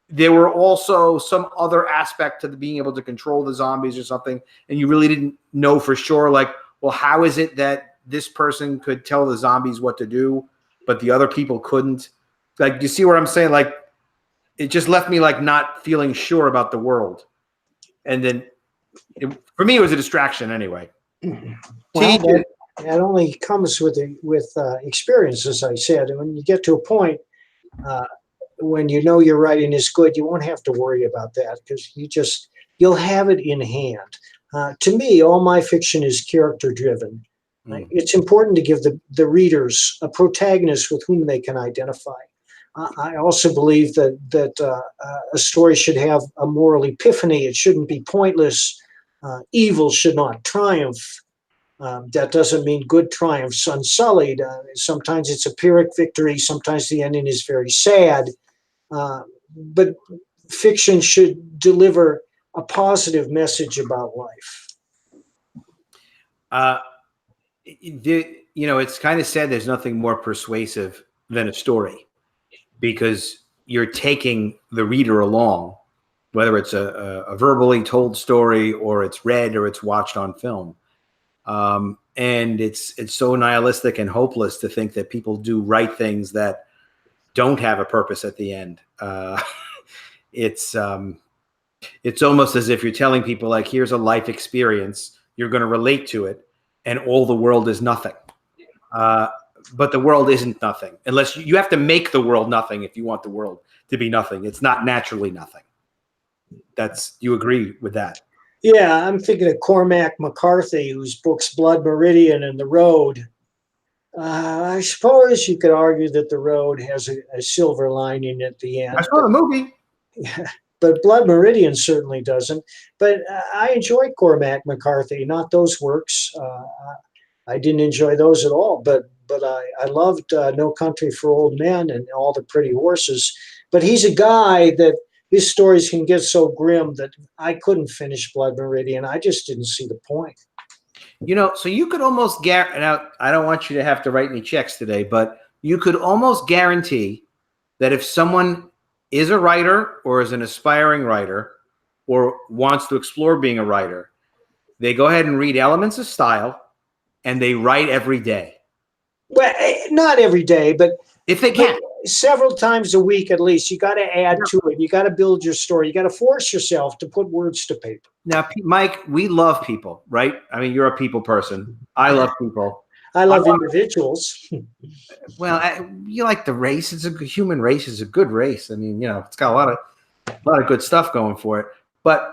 there were also some other aspect to being able to control the zombies or something, and you really didn't know for sure, like, well, how is it that this person could tell the zombies what to do, but the other people couldn't? Like, you see what I'm saying? Like, it just left me like not feeling sure about the world. And then for me, it was a distraction anyway. Well, that only comes with experience, as I said. And when you get to a point when you know your writing is good, you won't have to worry about that because you'll have it in hand. To me, all my fiction is character driven. It's important to give the readers a protagonist with whom they can identify. I also believe that a story should have a moral epiphany. It shouldn't be pointless. Evil should not triumph. That doesn't mean good triumphs unsullied. Sometimes it's a Pyrrhic victory. Sometimes the ending is very sad. But fiction should deliver a positive message about life. It's kind of said there's nothing more persuasive than a story, because you're taking the reader along, whether it's a verbally told story or it's read or it's watched on film. And it's so nihilistic and hopeless to think that people do right things that don't have a purpose at the end. It's almost as if you're telling people, like, here's a life experience, you're going to relate to it, and all the world is nothing. But the world isn't nothing, unless you have to make the world nothing if you want the world to be nothing. It's not naturally nothing. You agree with that? Yeah, I'm thinking of Cormac McCarthy, whose books Blood Meridian and The Road. I suppose you could argue that The Road has a silver lining at the end. I saw the movie. Yeah, but Blood Meridian certainly doesn't. But I enjoy Cormac McCarthy, not those works. I didn't enjoy those at all, but I loved No Country for Old Men and All the Pretty Horses. But he's a guy that his stories can get so grim that I couldn't finish Blood Meridian. I just didn't see the point. So you could almost guarantee, now I don't want you to have to write any checks today, but you could almost guarantee that if someone is a writer or is an aspiring writer or wants to explore being a writer, they go ahead and read Elements of Style and they write every day. Well, not every day, but if they can, several times a week at least. You got to add to it. You got to build your story. You got to force yourself to put words to paper. Now, Mike, we love people, right? I mean, you're a people person. I love people. I love individuals. Well, you like the race. It's a human race. Is a good race. I mean, it's got a lot of good stuff going for it. But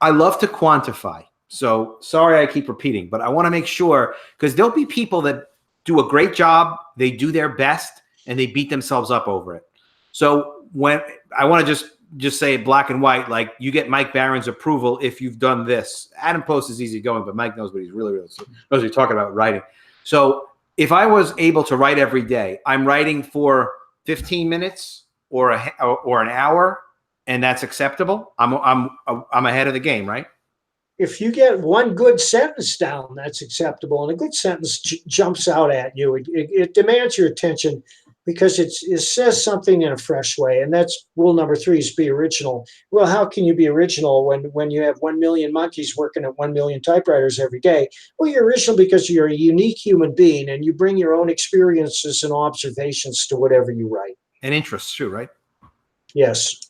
I love to quantify. So sorry I keep repeating, but I want to make sure, because there'll be people that do a great job, they do their best, and they beat themselves up over it. So when I want to just say it black and white, like, you get Mike Barron's approval if you've done this. Adam Post is easy going, but Mike knows what he's really knows what he's talking about writing. So if I was able to write every day, I'm writing for 15 minutes or an hour, and that's acceptable. I'm ahead of the game, right? If you get one good sentence down, that's acceptable. And a good sentence jumps out at you. It demands your attention because it says something in a fresh way. And that's rule number 3, is be original. Well, how can you be original when you have 1 million monkeys working at 1 million typewriters every day? Well, you're original because you're a unique human being and you bring your own experiences and observations to whatever you write. And interests too, right? Yes.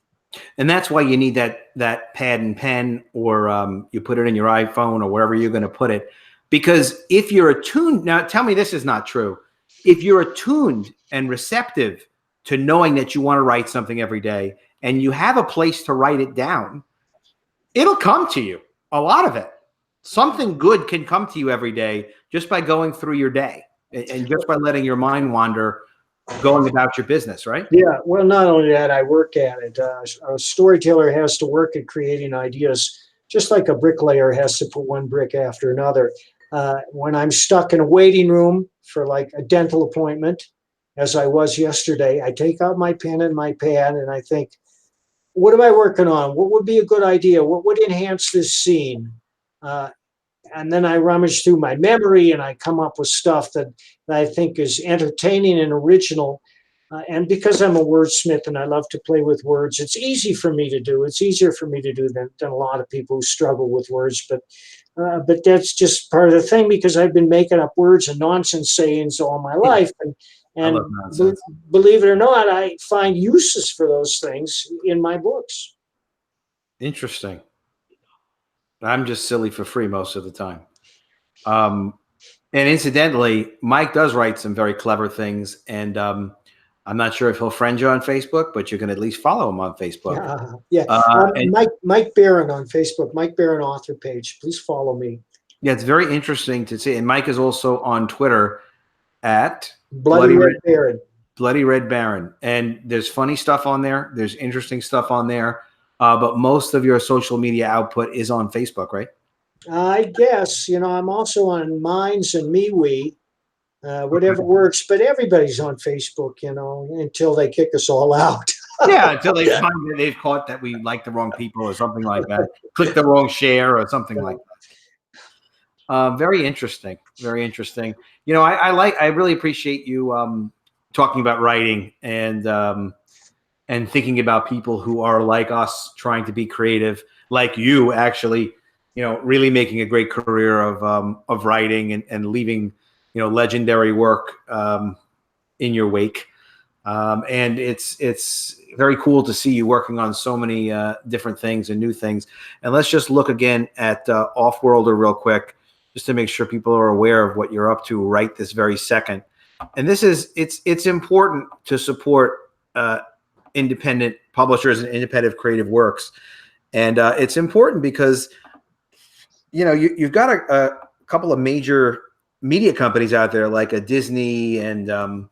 And that's why you need that pad and pen, or you put it in your iPhone or wherever you're going to put it. Because if you're attuned, now tell me this is not true. If you're attuned and receptive to knowing that you want to write something every day and you have a place to write it down, it'll come to you. A lot of it. Something good can come to you every day just by going through your day and just by letting your mind wander going about your business, right? Yeah, well, not only that, I work at it. A storyteller has to work at creating ideas, just like a bricklayer has to put one brick after another. When I'm stuck in a waiting room for like a dental appointment, as I was yesterday, I take out my pen and my pad and I think, what am I working on? What would be a good idea? What would enhance this scene? And then I rummage through my memory and I come up with stuff that I think is entertaining and original. And because I'm a wordsmith and I love to play with words, it's easy for me to do. It's easier for me to do than a lot of people who struggle with words. But that's just part of the thing, because I've been making up words and nonsense sayings all my life. And believe it or not, I find uses for those things in my books. Interesting. I'm just silly for free most of the time. And incidentally, Mike does write some very clever things. And I'm not sure if he'll friend you on Facebook, but you can at least follow him on Facebook. Yeah. Mike Barron on Facebook, Mike Barron author page. Please follow me. Yeah, it's very interesting to see. And Mike is also on Twitter at Bloody Red Baron. Bloody Red Baron. And there's funny stuff on there. There's interesting stuff on there. But most of your social media output is on Facebook, right? I guess. I'm also on Minds and MeWe, whatever works. But everybody's on Facebook, until they kick us all out. Yeah, until they find that they've caught that we like the wrong people or something like that. Click the wrong share or something like that. Very interesting. Very interesting. I really appreciate you talking about writing and thinking about people who are like us, trying to be creative, like you actually, really making a great career of writing and leaving, legendary work in your wake. And it's very cool to see you working on so many different things and new things. And let's just look again at Offworlder real quick, just to make sure people are aware of what you're up to right this very second. And it's important to support independent publishers and independent creative works. And it's important because, you've got a couple of major media companies out there like a Disney and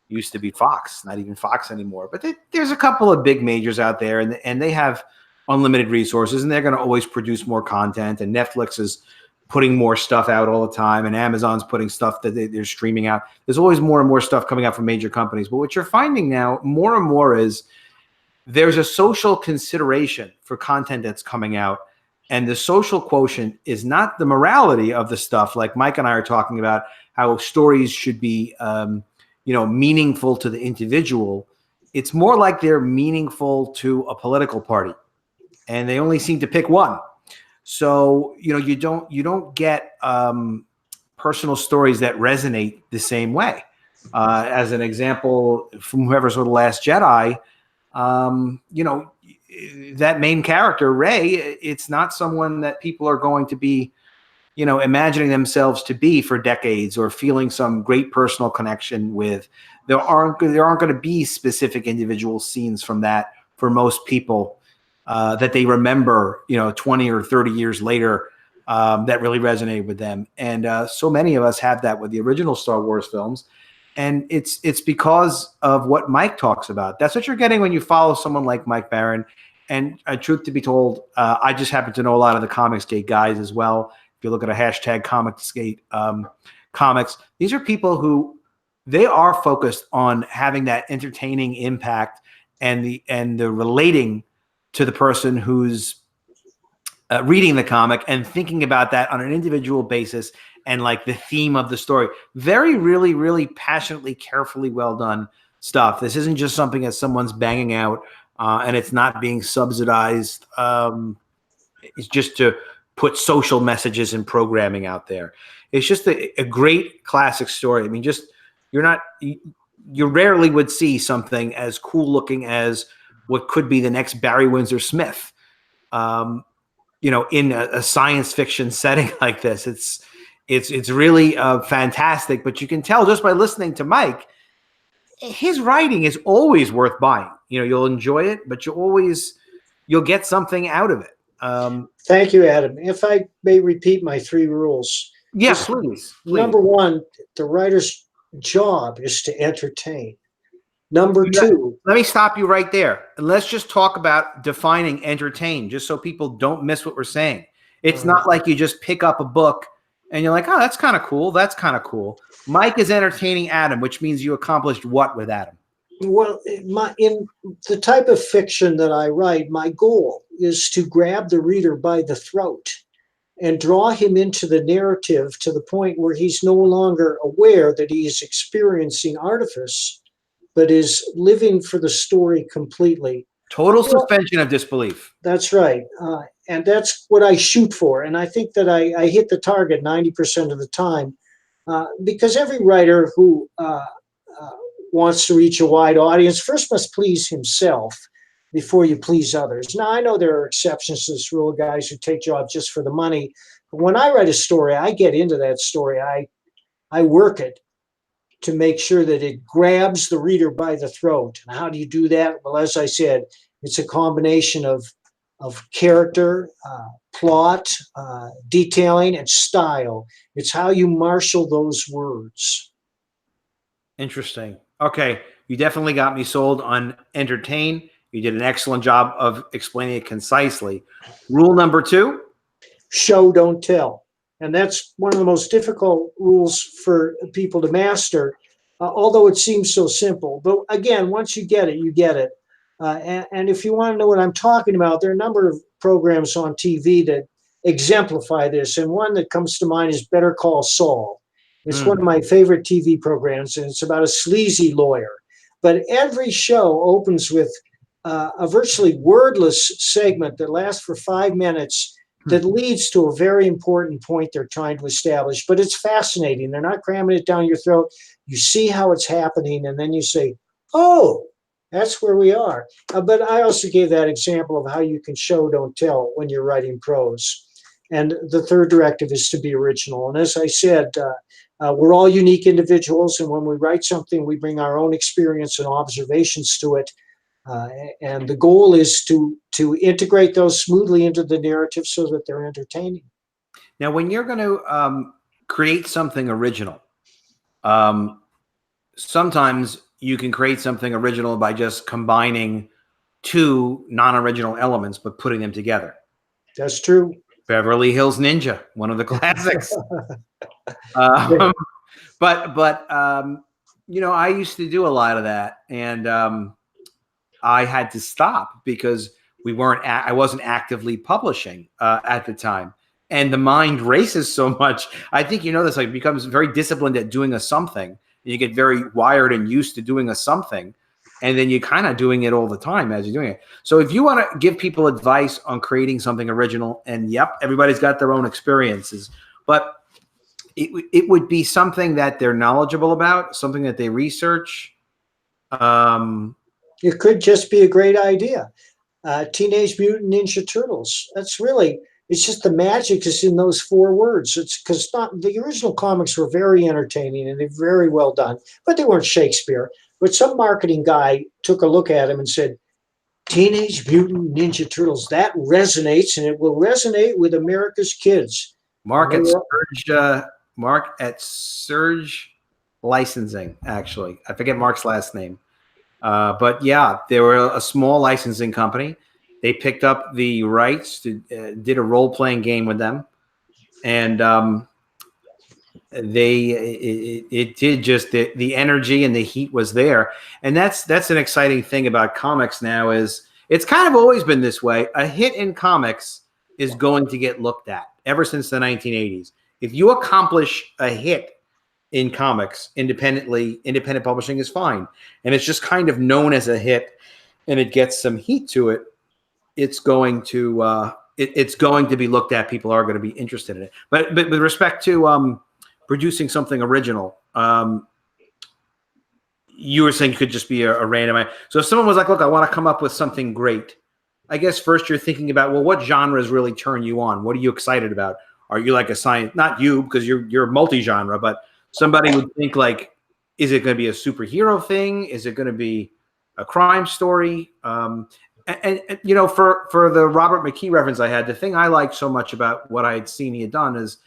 used to be Fox, not even Fox anymore. But there's a couple of big majors out there and they have unlimited resources and they're going to always produce more content. And Netflix is putting more stuff out all the time and Amazon's putting stuff that they're streaming out. There's always more and more stuff coming out from major companies. But what you're finding now more and more is there's a social consideration for content that's coming out. And the social quotient is not the morality of the stuff. Like Mike and I are talking about how stories should be, meaningful to the individual. It's more like they're meaningful to a political party and they only seem to pick one. So, you don't get personal stories that resonate the same way. As an example, from whoever saw The Last Jedi, that main character, Rey, it's not someone that people are going to be, imagining themselves to be for decades or feeling some great personal connection with. There aren't going to be specific individual scenes from that for most people that they remember, 20 or 30 years later that really resonated with them. And so many of us have that with the original Star Wars films. And it's because of what Mike talks about. That's what you're getting when you follow someone like Mike Barron. And truth to be told, I just happen to know a lot of the COMICSGATE guys as well. If you look at a hashtag COMICSGATE comics, these are people who they are focused on having that entertaining impact and the relating to the person who's reading the comic and thinking about that on an individual basis and like the theme of the story. Very, really, really passionately, carefully well done stuff. This isn't just something that someone's banging out and it's not being subsidized. It's just to put social messages and programming out there. It's just a great classic story. I mean, you rarely would see something as cool looking as what could be the next Barry Windsor Smith, in a science fiction setting like this. It's really fantastic, but you can tell just by listening to Mike, his writing is always worth buying. You know, you'll enjoy it, but you'll get something out of it. Thank you, Adam. If I may repeat my 3 rules. Yes, please. Number 1, the writer's job is to entertain. Number 2. Let me stop you right there. And let's just talk about defining entertain, just so people don't miss what we're saying. It's not like you just pick up a book and you're like, oh, that's kind of cool. That's kind of cool. Mike is entertaining Adam, which means you accomplished what with Adam? Well, in the type of fiction that I write, my goal is to grab the reader by the throat and draw him into the narrative to the point where he's no longer aware that he is experiencing artifice, but is living for the story completely. Total suspension of disbelief. That's right. And that's what I shoot for. And I think that I hit the target 90% of the time, because every writer who wants to reach a wide audience first must please himself before you please others. Now, I know there are exceptions to this rule, guys who take jobs just for the money. But when I write a story, I get into that story. I work it to make sure that it grabs the reader by the throat. And how do you do that? Well, as I said, it's a combination of character, plot, detailing, and style. It's how you marshal those words. Interesting. Okay, you definitely got me sold on entertain. You did an excellent job of explaining it concisely. Rule number 2? Show, don't tell. And that's one of the most difficult rules for people to master, although it seems so simple. But again, once you get it, you get it. And if you want to know what I'm talking about, there are a number of programs on TV that exemplify this. And one that comes to mind is Better Call Saul. It's one of my favorite TV programs, and it's about a sleazy lawyer. But every show opens with a virtually wordless segment that lasts for 5 minutes that leads to a very important point they're trying to establish. But it's fascinating. They're not cramming it down your throat. You see how it's happening, and then you say, oh, that's where we are. But I also gave that example of how you can show, don't tell when you're writing prose. And the 3rd directive is to be original. And as I said, we're all unique individuals, and when we write something, we bring our own experience and observations to it. And the goal is to integrate those smoothly into the narrative so that they're entertaining. Now, when you're going to create something original, sometimes you can create something original by just combining 2 non-original elements, but putting them together. That's true. Beverly Hills Ninja, one of the classics. But you know, I used to do a lot of that, and I had to stop because I wasn't actively publishing at the time, and the mind races so much. I think you know this, like, becomes very disciplined at doing a something. You get very wired and used to doing a something, and then you're kind of doing it all the time as you're doing it. So if you want to give people advice on creating something original, and yep, everybody's got their own experiences, but it would be something that they're knowledgeable about, something that they research. It could just be a great idea. Teenage Mutant Ninja Turtles. It's just the magic is in those 4 words. It's because the original comics were very entertaining and they're very well done, but they weren't Shakespeare. But some marketing guy took a look at him and said, Teenage Mutant Ninja Turtles, that resonates, and it will resonate with America's kids. Mark at Surge Licensing, actually. I forget Mark's last name. But yeah, they were a small licensing company. They picked up the rights to did a role-playing game with them, and it did just the energy and the heat was there. And that's an exciting thing about comics now, is it's kind of always been this way. A hit in comics is going to get looked at ever since the 1980s. If you accomplish a hit in comics independent publishing is fine, and it's just kind of known as a hit, and it gets some heat to it. It's going to be looked at. People are going to be interested in it. But with respect to producing something original, you were saying it could just be a random. So if someone was like, "Look, I want to come up with something great," I guess first you're thinking about, well, what genres really turn you on? What are you excited about? Are you like a science? Not you, because you're multi-genre, but somebody would think like Is it going to be a superhero thing? Is it going to be a crime story? And you know, for the Robert McKee reference I had, the thing I liked so much about what I had seen he had done is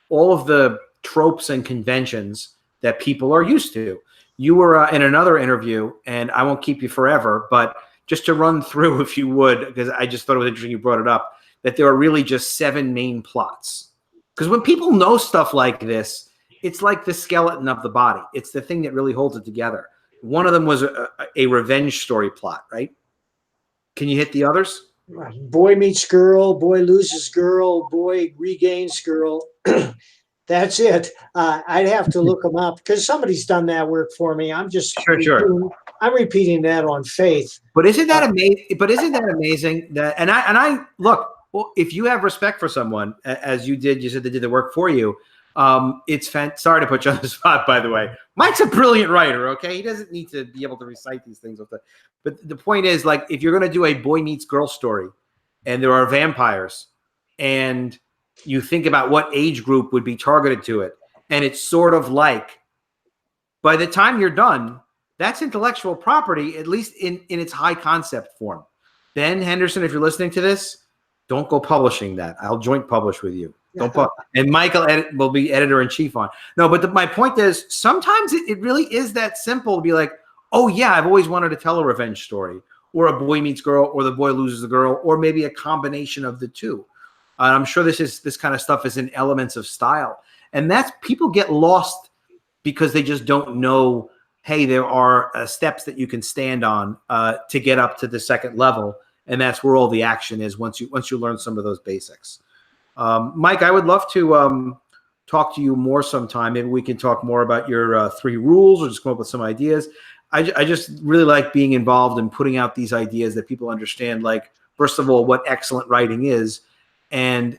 all of the tropes and conventions that people are used to. You were in another interview, and I won't keep you forever, but just to run through, if you would, because I just thought it was interesting you brought it up, that there are really just 7 main plots. Because when people know stuff like this, it's like the skeleton of the body. It's the thing that really holds it together. One of them was a revenge story plot, right? Can you hit the others? Boy meets girl, boy loses girl, boy regains girl. That's it. I'd have to look them up because somebody's done that work for me. I'm just I'm repeating that on faith. But isn't that amazing? But isn't that amazing? That and I look. Well, if you have respect for someone, as you did, you said they did the work for you. It's sorry to put you on the spot, by the way. Mike's a brilliant writer. Okay, he doesn't need to be able to recite these things. But the point is, like, if you're going to do a boy meets girl story, and there are vampires, and you think about what age group would be targeted to it, and it's sort of like, by the time you're done, that's intellectual property, at least in its high concept form. Ben Henderson, if you're listening to this, don't go publishing that. I'll joint publish with you. Don't and Michael will be editor-in-chief on. No, but my point is, sometimes it really is that simple to be like, oh yeah, I've always wanted to tell a revenge story, or a boy meets girl, or the boy loses the girl, or maybe a combination of the two. I'm sure this kind of stuff is in elements of style, and that's people get lost because they just don't know. Hey, there are steps that you can stand on to get up to the second level, and that's where all the action is once you learn some of those basics. Mike, I would love to talk to you more sometime. Maybe we can talk more about your 3 rules, or just come up with some ideas. I just really like being involved in putting out these ideas that people understand, like, first of all, what excellent writing is. And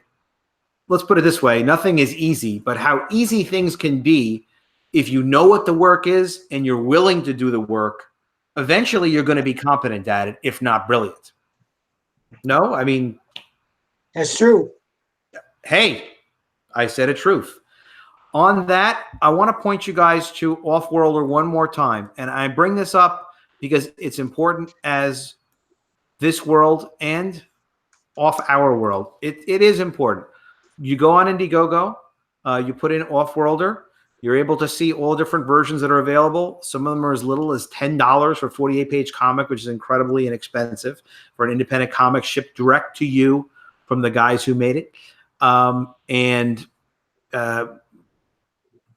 let's put it this way, nothing is easy, but how easy things can be if you know what the work is and you're willing to do the work, eventually you're going to be competent at it, if not brilliant. No, I mean, that's true. Hey, I said a truth. On that, I want to point you guys to Offworlder one more time. And I bring this up because it's important as this world and off our world. It is important. You go on Indiegogo, you put in Offworlder, you're able to see all different versions that are available. Some of them are as little as $10 for a 48-page comic, which is incredibly inexpensive for an independent comic shipped direct to you from the guys who made it.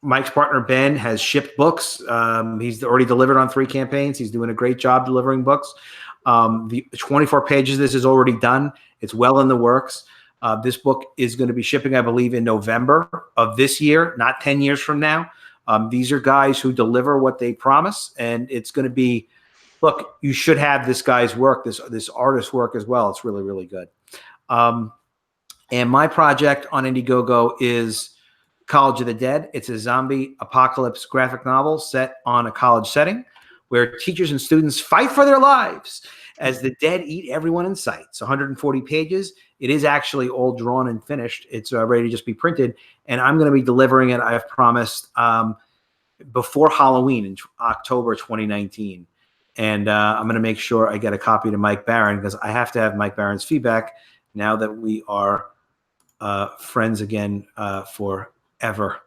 Mike's partner, Ben, has shipped books. He's already delivered on 3 campaigns. He's doing a great job delivering books. The 24 pages, this is already done. It's well in the works. This book is going to be shipping, I believe, in November of this year, not 10 years from now. These are guys who deliver what they promise, and it's going to be, look, you should have this guy's work, this artist's work as well. It's really, really good. And my project on Indiegogo is College of the Dead. It's a zombie apocalypse graphic novel set on a college setting where teachers and students fight for their lives as the dead eat everyone in sight. It's 140 pages. It is actually all drawn and finished. It's ready to just be printed. And I'm going to be delivering it, I've promised, before Halloween in October 2019. And I'm going to make sure I get a copy to Mike Barron, because I have to have Mike Barron's feedback now that we are friends again forever.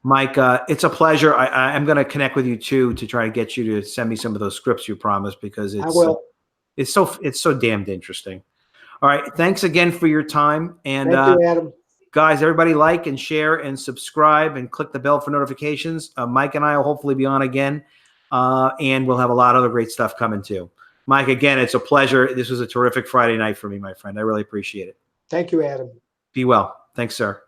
Mike, it's a pleasure. I'm going to connect with you too to try to get you to send me some of those scripts you promised, because it's so damned interesting. All right, thanks again for your time. And thank you, Adam. Guys, everybody like and share and subscribe and click the bell for notifications. Mike and I will hopefully be on again, and we'll have a lot of other great stuff coming too. Mike, again, it's a pleasure. This was a terrific Friday night for me, my friend. I really appreciate it. Thank you, Adam. Be well. Thanks, sir.